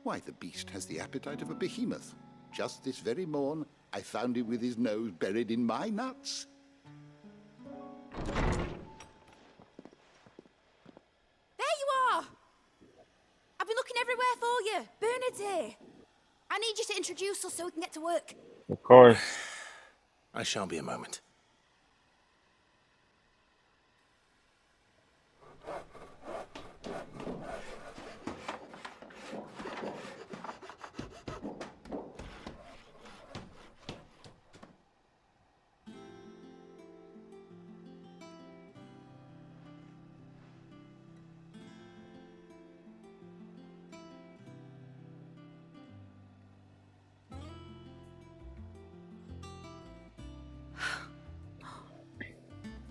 Why, the beast has the appetite of a behemoth. Just this very morn, I found him with his nose buried in my nuts. There you are! I've been looking everywhere for you. Bernard's here. I need you to introduce us so we can get to work. Of course. I shall be a moment.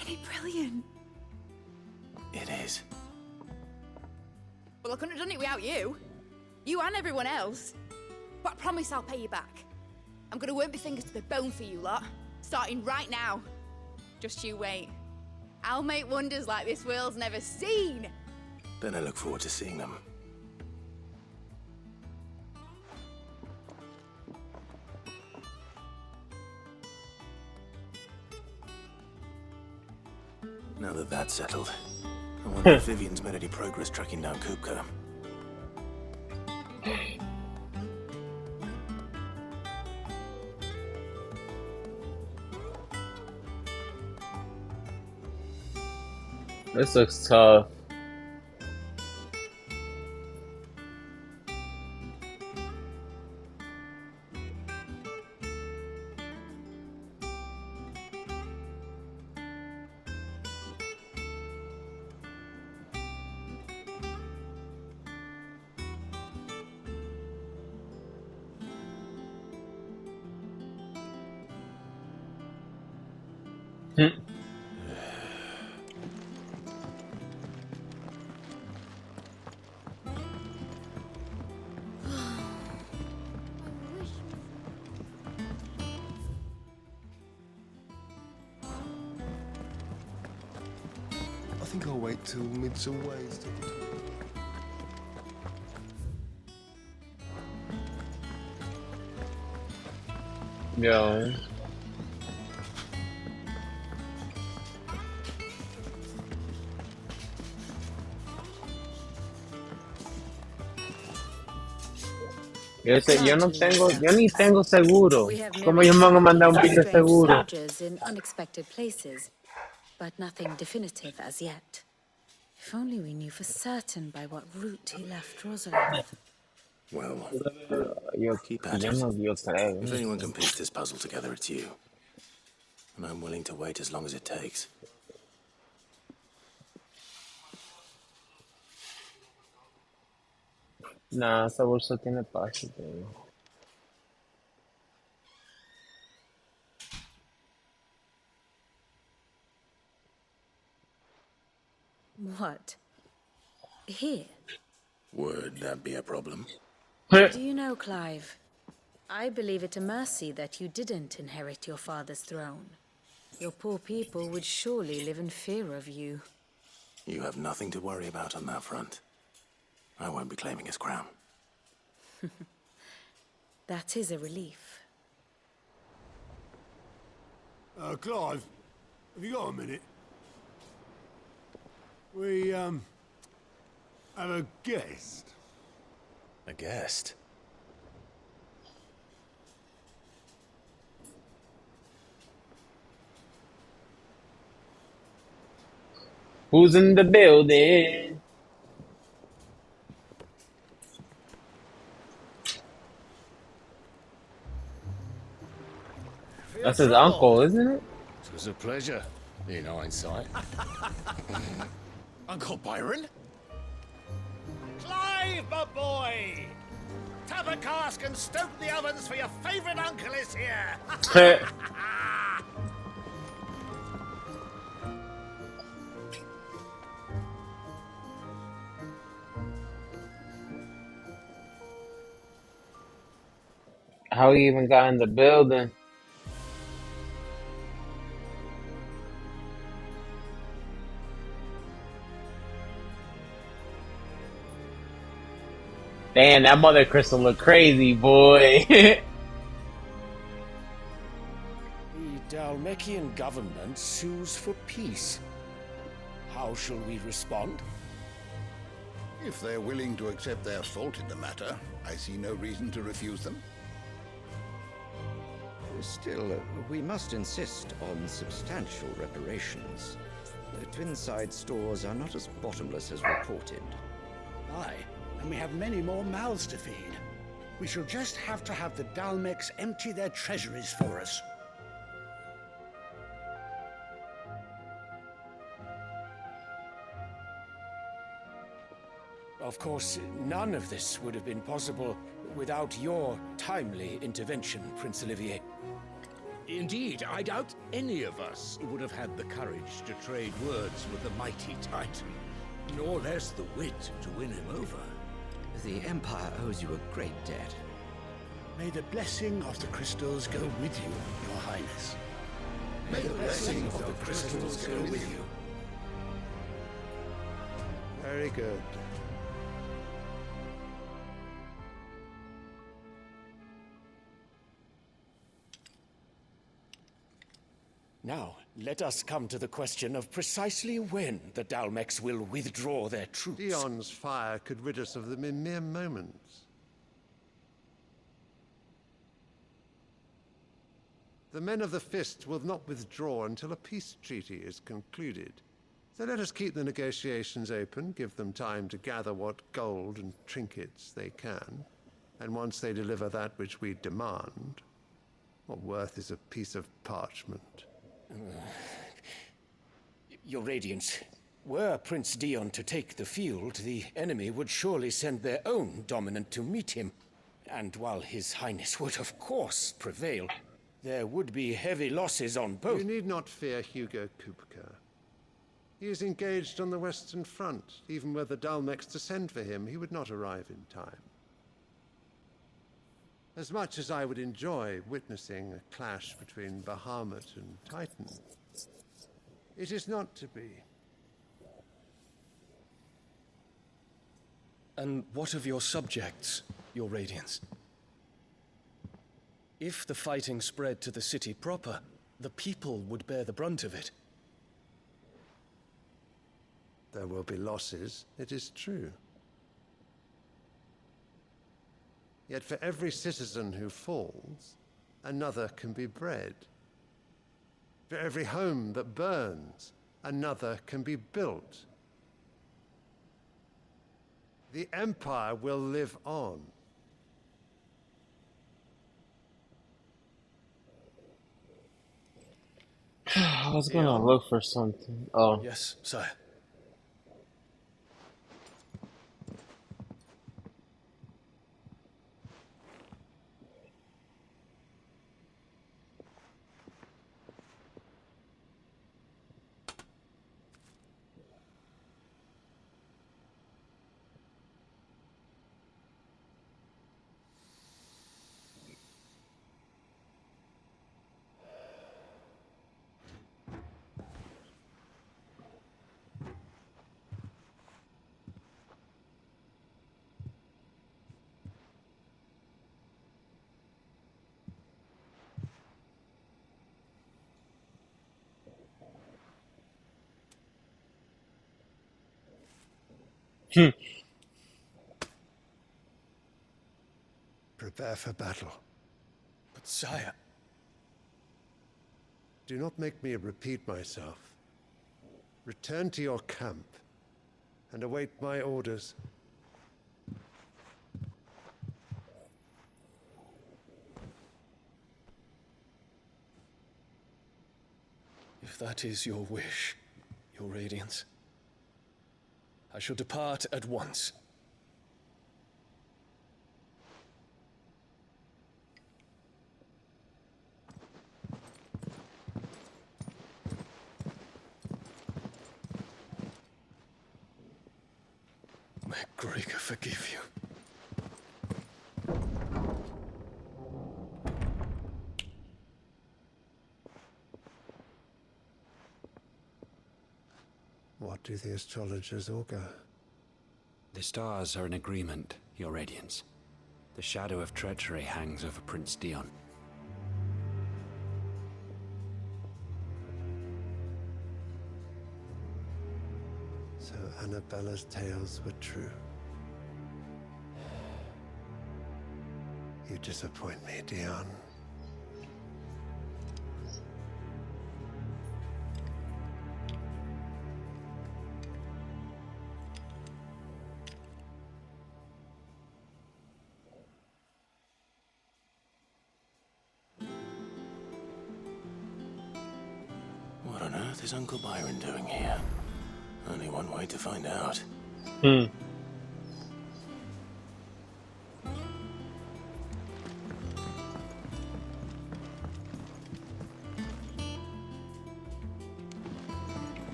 Isn't it brilliant? It is. Well, I couldn't have done it without you. You and everyone else. But I promise I'll pay you back. I'm gonna work my fingers to the bone for you lot, starting right now. Just you wait. I'll make wonders like this world's never seen. Then I look forward to seeing them. Now that that's settled, I wonder if Vivian's made any progress tracking down Kupka. This looks tough. I think I'll wait till Midsummer Ways. Yo. Yo ni tengo seguro. ¿Cómo ellos me van a mandar un bill de seguro? Soldiers in unexpected places, but nothing definitive as yet. If only we knew for certain by what route he left Rosalind. Well, keep Yo at it. no, yo creo. If anyone can piece this puzzle together, it's you. And I'm willing to wait as long as it takes. Nah, esa bolsa tiene paso, tío. What? Here? Would that be a problem? Do you know, Clive? I believe it a mercy that you didn't inherit your father's throne. Your poor people would surely live in fear of you. You have nothing to worry about on that front. I won't be claiming his crown. That is a relief. Clive, have you got a minute? We, have a guest. A guest? Who's in the building? That's his uncle, isn't it? It was a pleasure, in hindsight. Uncle Byron? Clive, my boy! Tap a cask and stoke the ovens for your favourite uncle is here! How he even got in the building? Damn, that mother crystal look crazy, boy. The Dalmekian government sues for peace. How shall we respond? If they're willing to accept their fault in the matter, I see no reason to refuse them. Still, we must insist on substantial reparations. The Twinside stores are not as bottomless as reported. Aye, and we have many more mouths to feed. We shall just have to have the Dalmecs empty their treasuries for us. Of course, none of this would have been possible without your timely intervention, Prince Olivier. Indeed, I doubt any of us would have had the courage to trade words with the mighty Titan, nor less the wit to win him over. The Empire owes you a great debt. May the blessing of the crystals go with you, Your Highness. May the blessing of the crystals go with you. Very good. Now, let us come to the question of precisely when the Dalmecs will withdraw their troops. Dion's fire could rid us of them in mere moments. The men of the Fist will not withdraw until a peace treaty is concluded. So let us keep the negotiations open, give them time to gather what gold and trinkets they can, and once they deliver that which we demand, what worth is a piece of parchment? Your Radiance, were Prince Dion to take the field, the enemy would surely send their own dominant to meet him. And while His Highness would of course prevail, There would be heavy losses on both. You need not fear Hugo Kupka. He is engaged on the Western Front. Even were the Dalmex to send for him, he would not arrive in time. As much as I would enjoy witnessing a clash between Bahamut and Titan, it is not to be. And what of your subjects, your Radiance? If the fighting spread to the city proper, the people would bear the brunt of it. There will be losses, it is true. Yet for every citizen who falls, another can be bred. For every home that burns, another can be built. The Empire will live on. I was gonna look for something. Oh. Yes, sire. Prepare for battle. But sire... Do not make me repeat myself. Return to your camp and await my orders. If that is your wish, your Radiance, I shall depart at once. May Gregor forgive you. What do the astrologers augur? The stars are in agreement, your Radiance. The shadow of treachery hangs over Prince Dion. So Annabella's tales were true. You disappoint me, Dion. What on earth is Uncle Byron doing here? Only one way to find out. The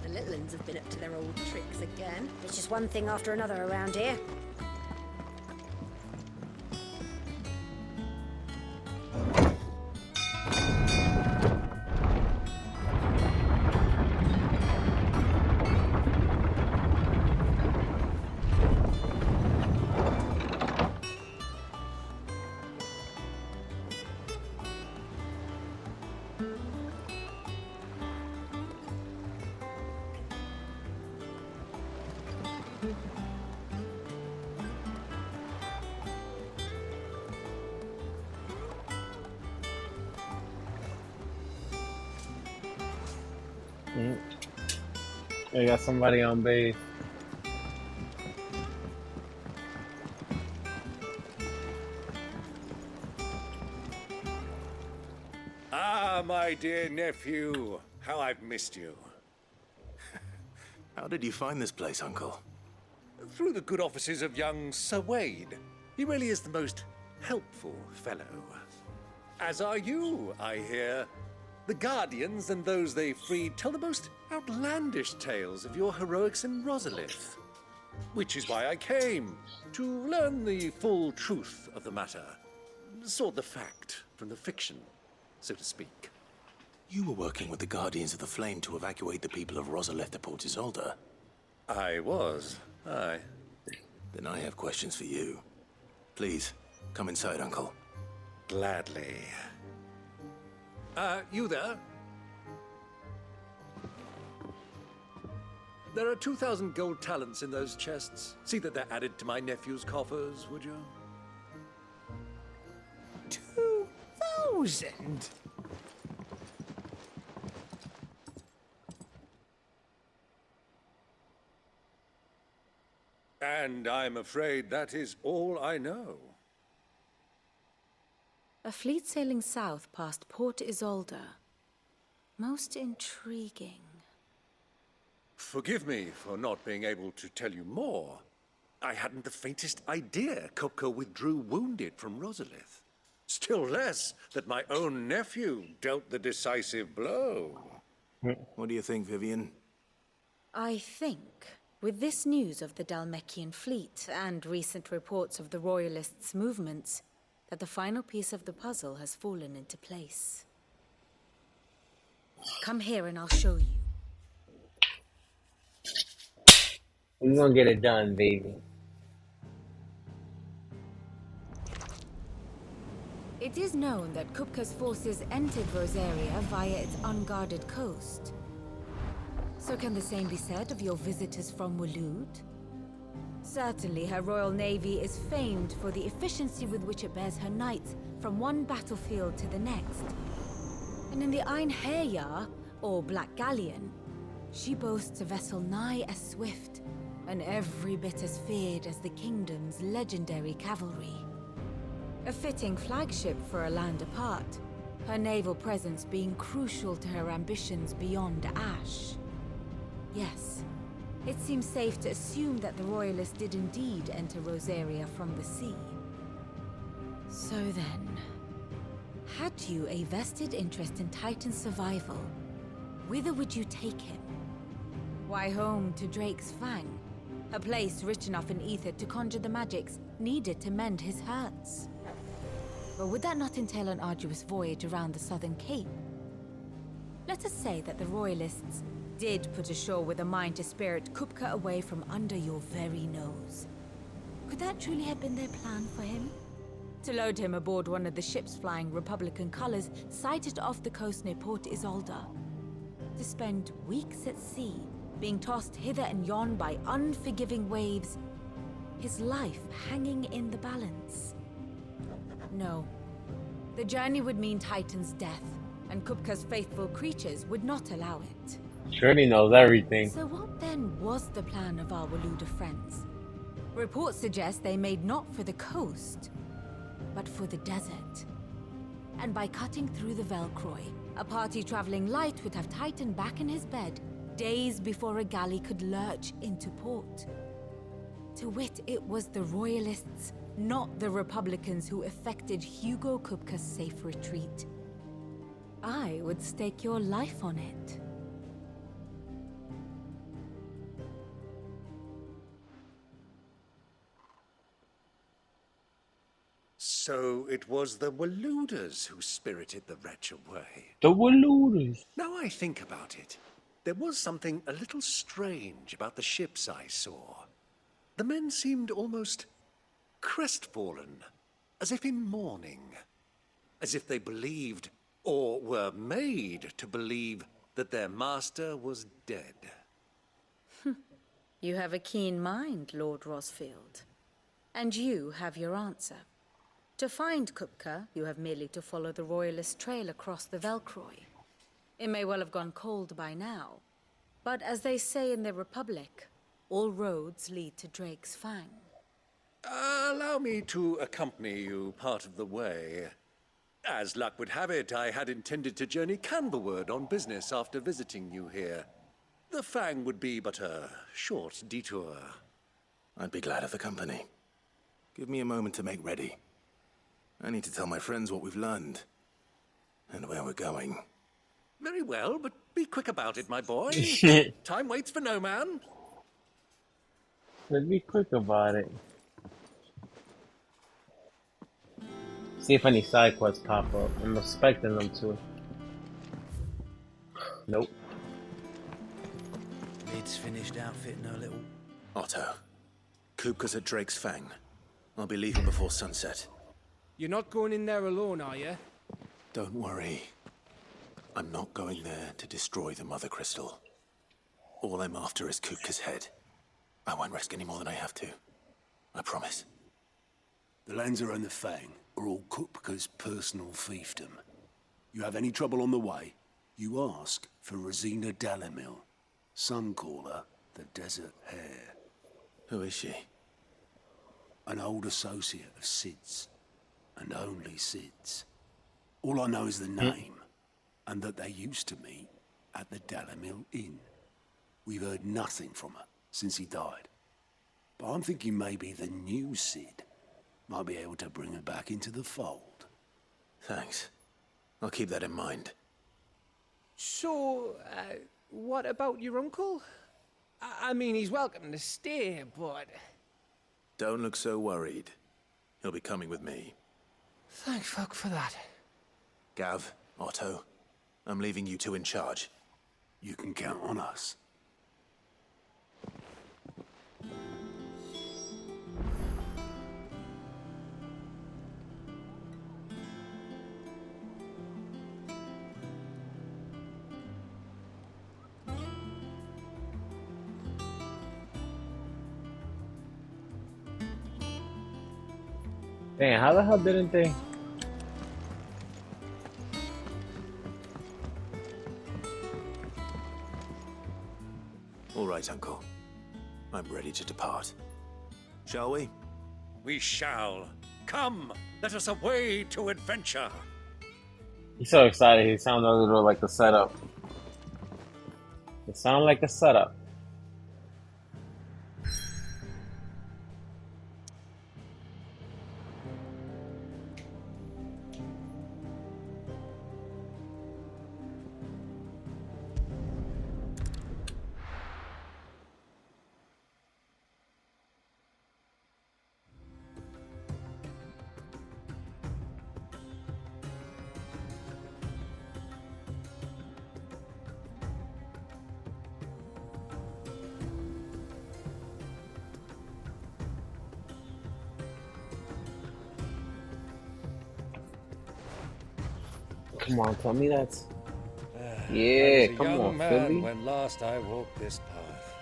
little uns have been up to their old tricks again. It's just one thing after another around here. I got somebody on base. Ah, my dear nephew. How I've missed you. How did you find this place, Uncle? Through the good offices of young Sir Wade. He really is the most helpful fellow. As are you, I hear. The Guardians and those they freed tell the most outlandish tales of your heroics in Rosalith. Which is why I came, to learn the full truth of the matter. Sort the fact from the fiction, so to speak. You were working with the Guardians of the Flame to evacuate the people of Rosalith to Port Isolde. I was, aye. Then I have questions for you. Please, come inside, Uncle. Gladly. You there? There are 2,000 gold talents in those chests. See that they're added to my nephew's coffers, would you? 2,000? And I'm afraid that is all I know. A fleet sailing south past Port Isolde. Most intriguing. Forgive me for not being able to tell you more. I hadn't the faintest idea Kupka withdrew wounded from Rosalith. Still less that my own nephew dealt the decisive blow. What do you think, Vivian? I think, with this news of the Dhalmekian fleet and recent reports of the Royalists' movements, that the final piece of the puzzle has fallen into place. Come here and I'll show you. We're gonna get it done, baby. It is known that Kupka's forces entered Rosaria via its unguarded coast. So can the same be said of your visitors from Waloed? Certainly, her royal navy is famed for the efficiency with which it bears her knights from one battlefield to the next. And in the Einherjar, or Black Galleon, she boasts a vessel nigh as swift and every bit as feared as the kingdom's legendary cavalry. A fitting flagship for a land apart, her naval presence being crucial to her ambitions beyond Ash. Yes, it seems safe to assume that the Royalists did indeed enter Rosaria from the sea. So then, had you a vested interest in Titan's survival, whither would you take him? Why, home to Drake's Fang, a place rich enough in ether to conjure the magics needed to mend his hurts. But would that not entail an arduous voyage around the southern cape? Let us say that the Royalists did put ashore with a mind to spirit Kupka away from under your very nose. Could that truly have been their plan for him? To load him aboard one of the ships flying Republican colors sighted off the coast near Port Isolde. To spend weeks at sea, being tossed hither and yon by unforgiving waves, his life hanging in the balance. No. The journey would mean Titan's death, and Kupka's faithful creatures would not allow it. Shirley knows everything. So what then was the plan of our Waluda friends? Reports suggest they made not for the coast, but for the desert. And by cutting through the Velcroy, a party traveling light would have Titan back in his bed days before a galley could lurch into port. To wit, it was the Royalists, not the Republicans, who effected Hugo Kupka's safe retreat. I would stake your life on it. So it was the Waluders who spirited the wretch away. The Waluders. Now I think about it, there was something a little strange about the ships I saw. The men seemed almost crestfallen, as if in mourning, as if they believed, or were made to believe, that their master was dead. You have a keen mind, Lord Rosfield. And you have your answer. To find Kupka, you have merely to follow the Royalist trail across the Velcroy. It may well have gone cold by now, but as they say in the Republic, all roads lead to Drake's Fang. Allow me to accompany you part of the way. As luck would have it, I had intended to journey Canberward on business after visiting you here. The Fang would be but a short detour. I'd be glad of the company. Give me a moment to make ready. I need to tell my friends what we've learned. and where we're going. Very well, but be quick about it, my boy. Time waits for no man. Let's be quick about it. See if any side quests pop up. I'm expecting them to. Nope. Lid's finished outfitting her little... Otto, Kupka's at Drake's Fang. I'll be leaving before sunset. You're not going in there alone, are you? Don't worry. I'm not going there to destroy the Mother Crystal. All I'm after is Kupka's head. I won't risk any more than I have to. I promise. The lands around the Fang are all Kupka's personal fiefdom. You have any trouble on the way, you ask for Rosina Dalamil. Some call her the Desert Hare. Who is she? An old associate of Sid's, and only Sid's. All I know is the name, and that they used to meet at the Dalamil Inn. We've heard nothing from her since he died. But I'm thinking maybe the new Sid might be able to bring her back into the fold. Thanks. I'll keep that in mind. So, what about your uncle? I mean, he's welcome to stay, but... Don't look so worried. He'll be coming with me. Thank fuck for that. Gav, Otto, I'm leaving you two in charge. You can count on us. Dang, how the hell didn't they? All right, Uncle. I'm ready to depart. Shall we? We shall. Come, let us away to adventure. He's so excited. He sounds a little like the setup. It sounds like a setup. Come on, tell me that's... Yeah, come on, Philly. When last I walked this path.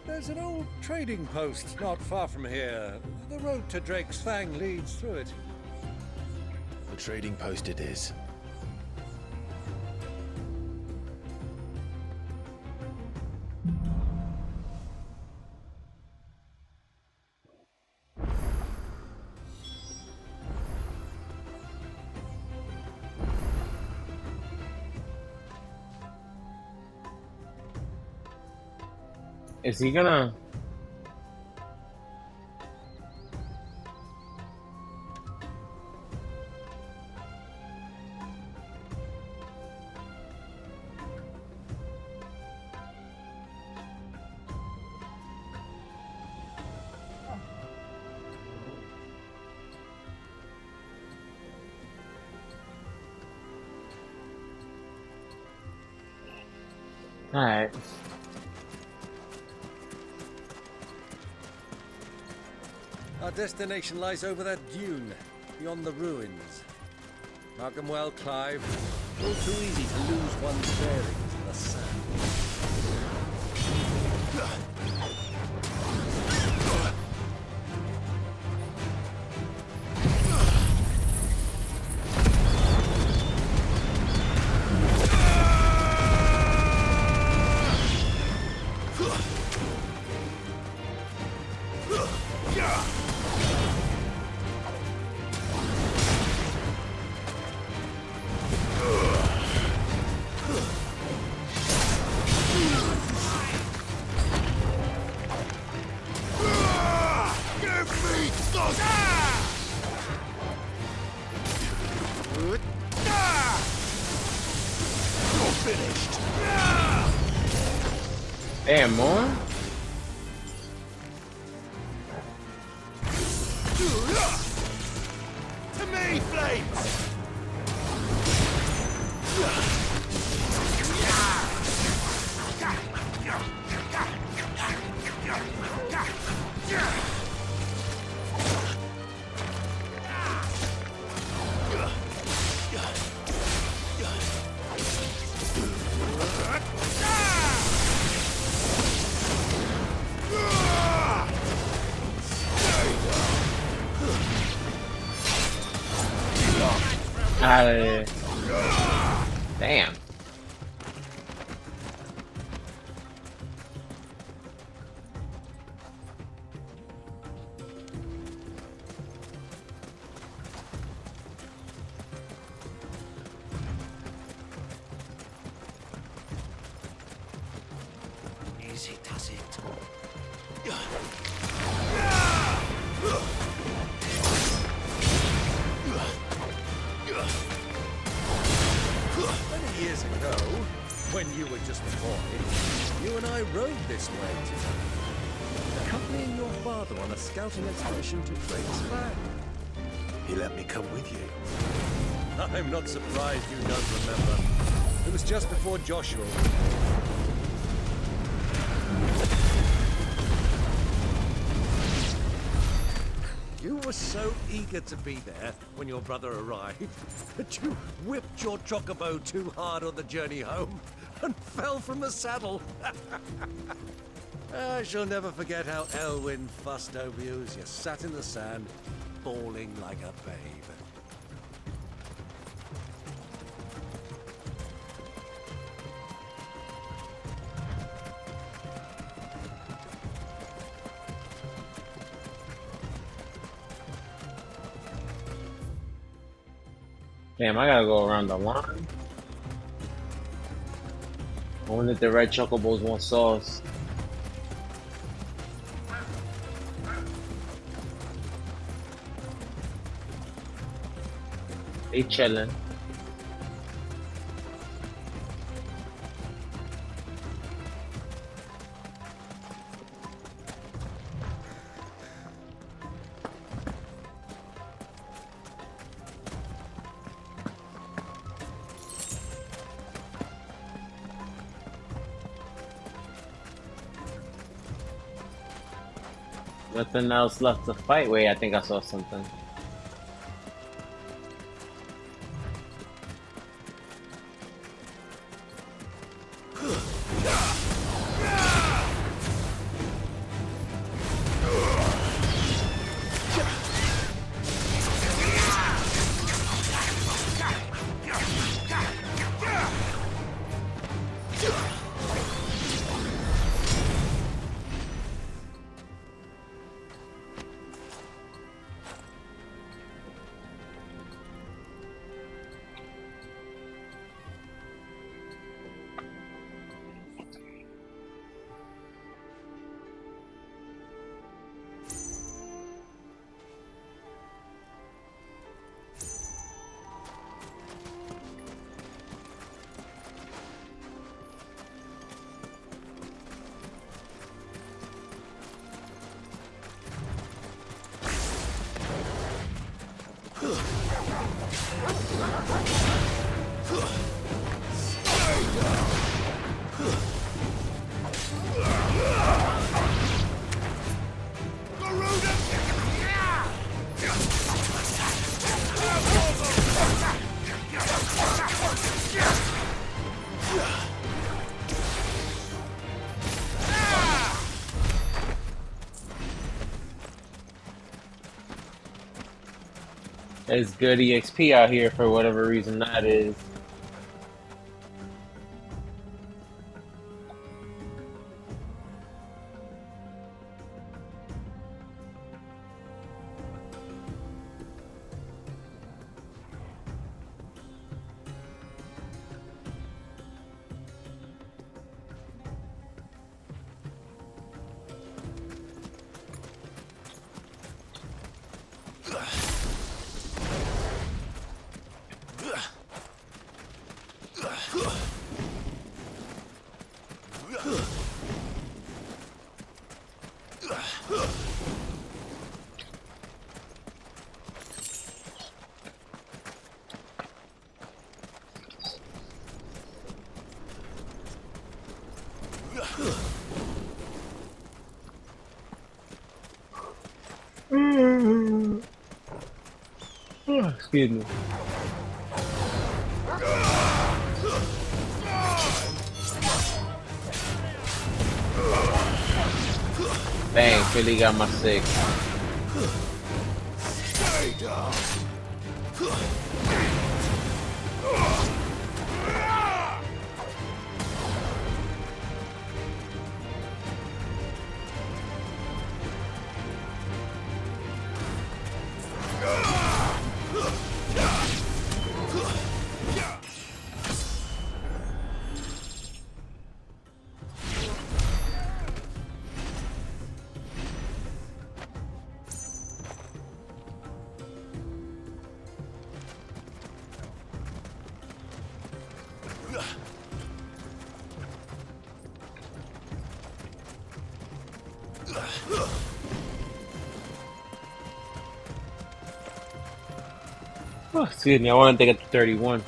There's an old trading post not far from here. The road to Drake's Fang leads through it. The trading post it is. Is he gonna... Alright. Our destination lies over that dune, beyond the ruins. Mark 'em well, Clive. All too easy to lose one's bearings in the sand. finished. Damn, more? To me, Flames! Out of there. Damn. Easy does it. Many years ago, when you were just a boy, you and I rode this way together, accompanying your father on a scouting expedition to Drake's land. He let me come with you. I'm not surprised you don't remember. It was just before Joshua. You were so eager to be there when your brother arrived that you whipped your chocobo too hard on the journey home and fell from the saddle. I shall never forget how Elwyn fussed over you as you sat in the sand, bawling like a babe. Damn, I gotta go around the line. I wonder if the red chocobos want sauce. They chillin'. Nothing else left to fight. Wait, I think I saw something. There's good EXP out here for whatever reason that is. Excuse me. Dang, Philly got my 6. Stay down. Oh, excuse me, I want to take it to 31.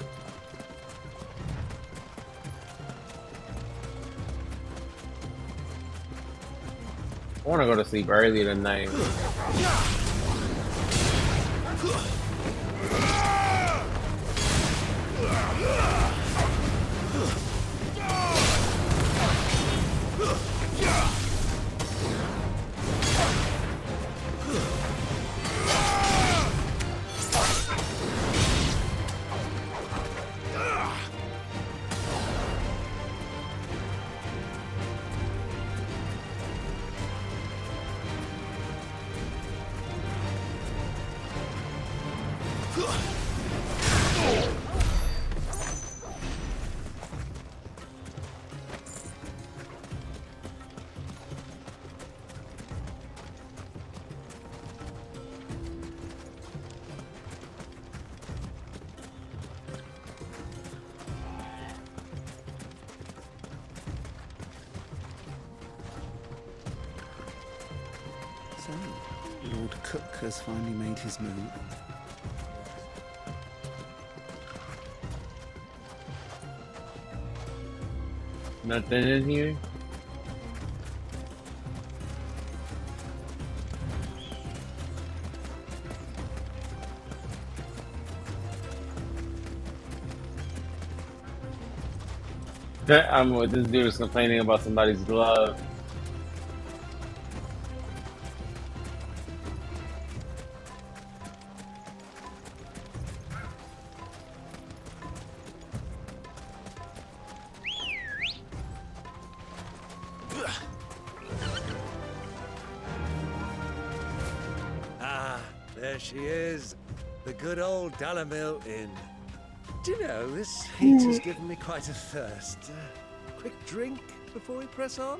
I want to go to sleep early tonight. So, Lord Cook has finally made his move. Nothing in here? I'm with this dude is complaining about somebody's glove. Ah, there she is. The good old Dalamil Inn. Do you know, this heat has given me quite a thirst. Quick drink before we press on?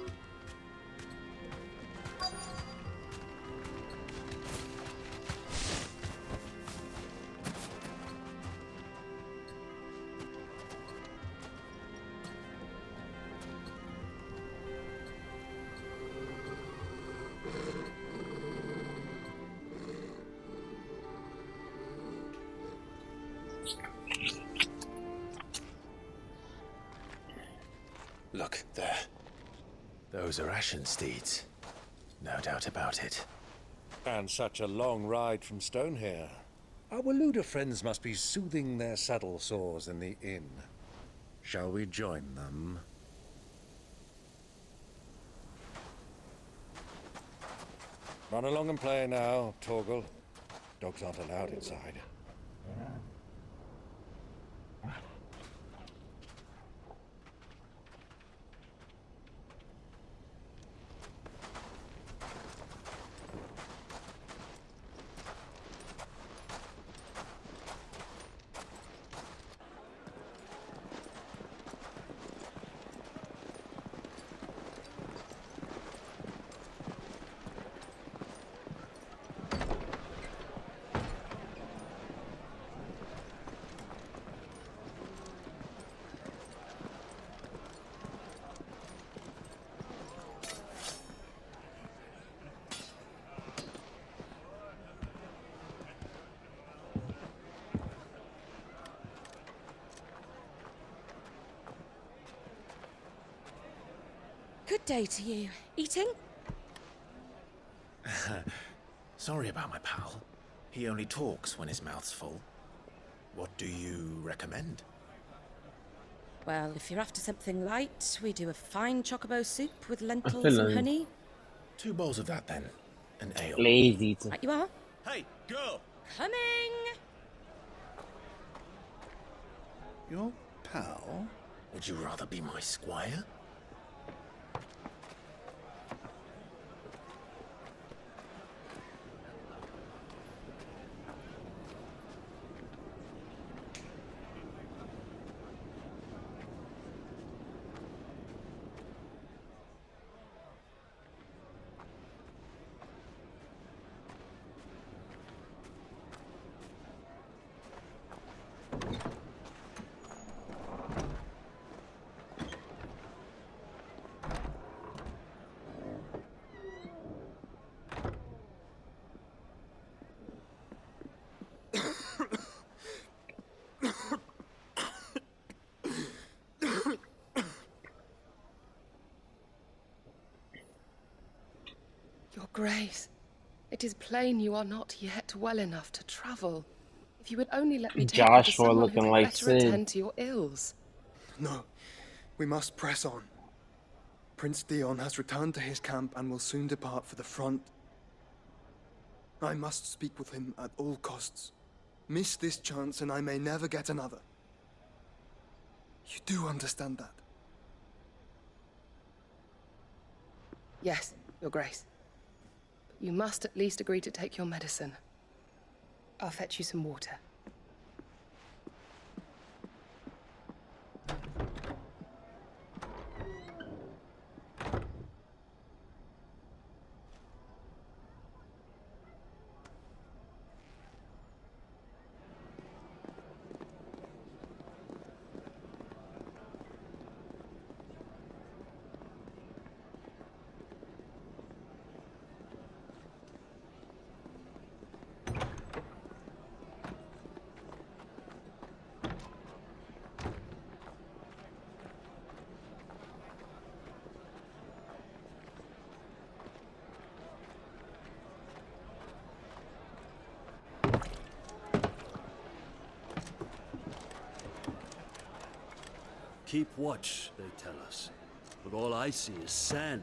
Look, there. Those are Ashen steeds. No doubt about it. And such a long ride from Stonehair. Our Waluda friends must be soothing their saddle sores in the inn. Shall we join them? Run along and play now, Torgal. Dogs aren't allowed inside. Good day to you. Eating? Sorry about my pal. He only talks when his mouth's full. What do you recommend? Well, if you're after something light, we do a fine chocobo soup with lentils feeling- and honey. 2 bowls of that then. An ale. Lazy to. Right you are. Hey, girl! Coming! Your pal? Would you rather be my squire? Your Grace, it is plain you are not yet well enough to travel. If you would only let me take you to Joshua someone who looking can like better Sid. attend to your ills. No, we must press on. Prince Dion has returned to his camp and will soon depart for the front. I must speak with him at all costs. Miss this chance and I may never get another. You do understand that? Yes, Your Grace. But you must at least agree to take your medicine. I'll fetch you some water. Keep watch, they tell us. But all I see is sand.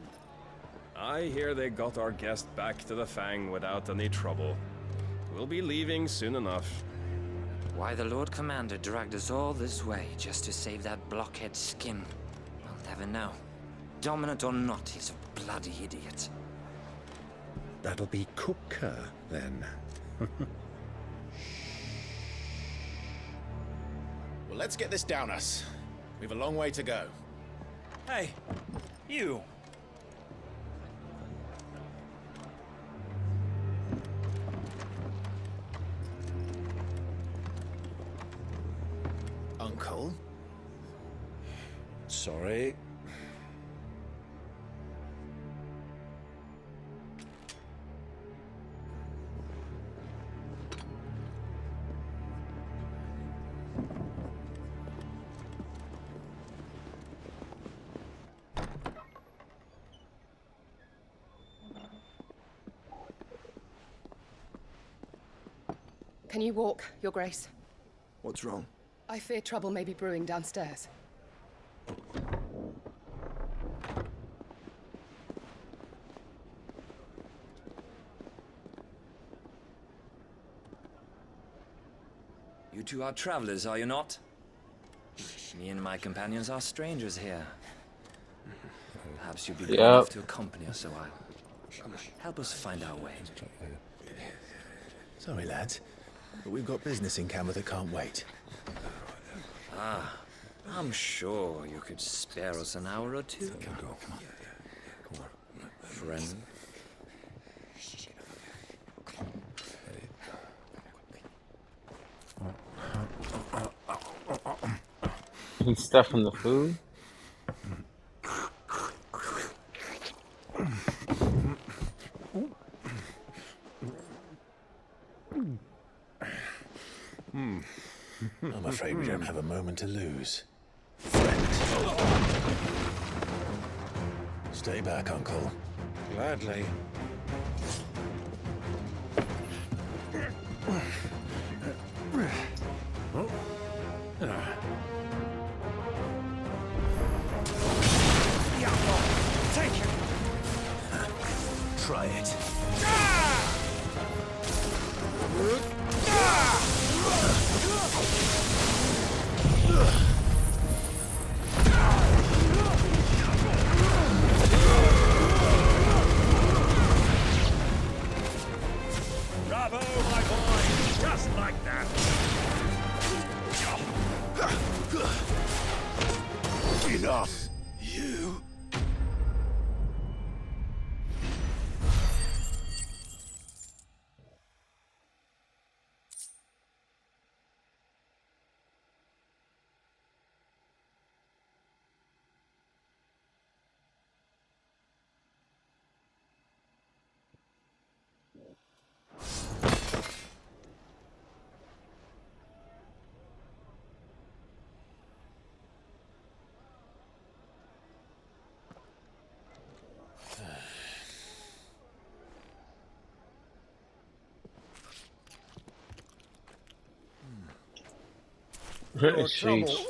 I hear they got our guest back to the Fang without any trouble. We'll be leaving soon enough. Why the Lord Commander dragged us all this way just to save that blockhead skin, I'll never know. Dominant or not, he's a bloody idiot. That'll be Cooker, then. Well, let's get this down us. We've a long way to go. Hey, you! Uncle? Sorry. Can you walk, Your Grace? What's wrong? I fear trouble may be brewing downstairs. You two are travelers, are you not? Me and my companions are strangers here. Perhaps you'd be good enough to accompany us a while. Help us find our way. Sorry, lads, but we've got business in camera that can't wait. Ah, I'm sure you could spare us an hour or two. Come on. Friend. He's stuffing the food. I'm afraid we don't have a moment to lose. Stay back, Uncle. Gladly. Just you? Your trouble. Sheesh.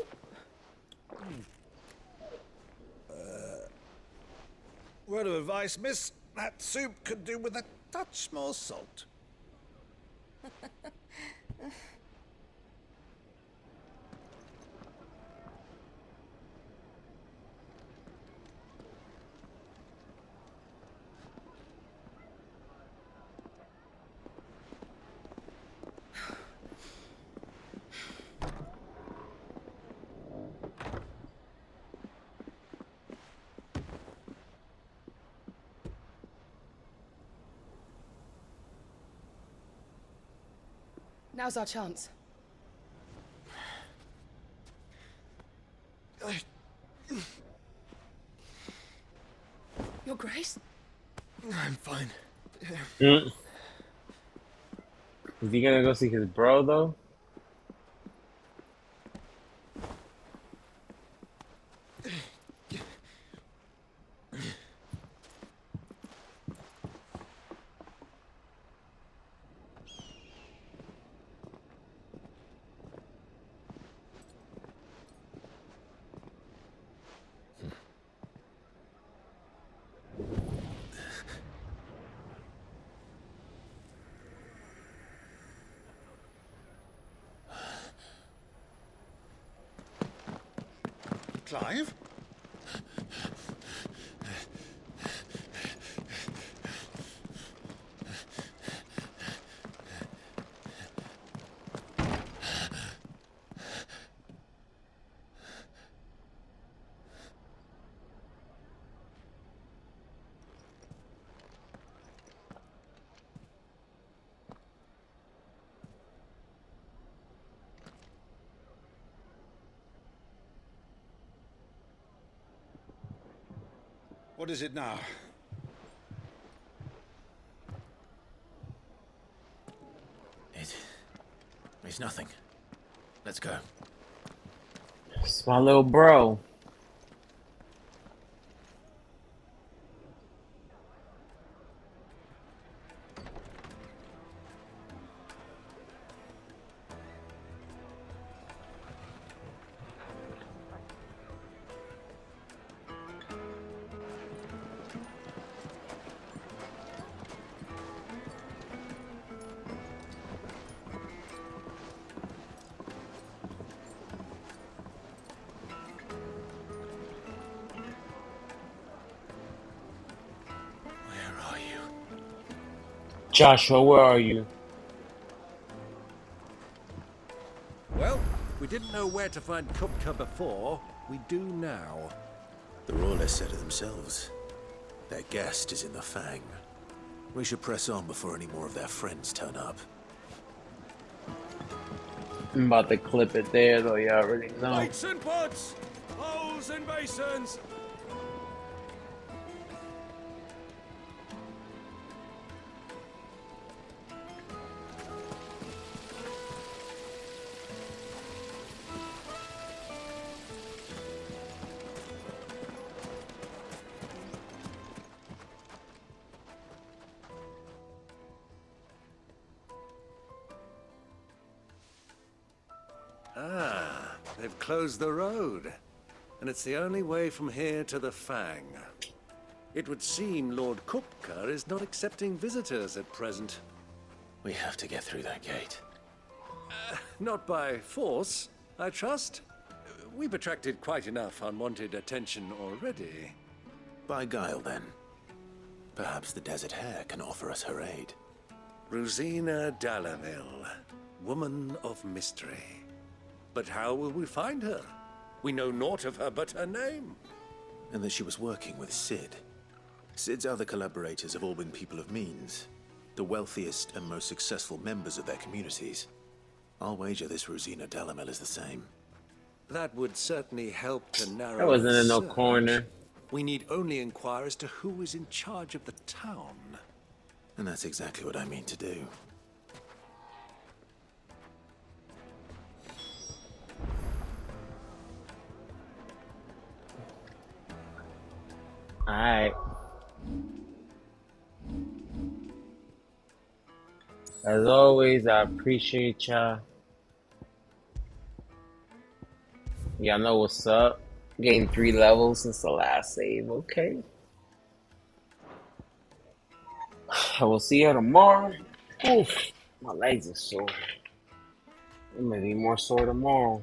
Word of advice, miss. That soup could do with a touch more salt. Now's our chance. Your Grace? I'm fine. Is he gonna go see his bro though? Clive? What is it now? It's nothing. Let's go. It's my little bro. Joshua, where are you? Well, we didn't know where to find Kupka before. We do now. The Royalists said it themselves. Their guest is in the Fang. We should press on before any more of their friends turn up. I'm about to clip it there, though. You already know. Plates and pots! Bowls and basins! Ah, they've closed the road. And it's the only way from here to the Fang. It would seem Lord Kupka is not accepting visitors at present. We have to get through that gate. Not by force, I trust. We've attracted quite enough unwanted attention already. By guile, then. Perhaps the Desert Hare can offer us her aid. Rosina Dalamil, woman of mystery. But how will we find her? We know naught of her but her name. And that she was working with Sid. Sid's other collaborators have all been people of means, the wealthiest and most successful members of their communities. I'll wager this Rosina Dalamel is the same. That would certainly help to narrow That wasn't the in no search. corner. We need only inquire as to who is in charge of the town. And that's exactly what I mean to do. Alright. As always, I appreciate y'all. Y'all know what's up. Gained 3 levels since the last save. Okay. I will see you tomorrow. Oof, my legs are sore. It may be more sore tomorrow.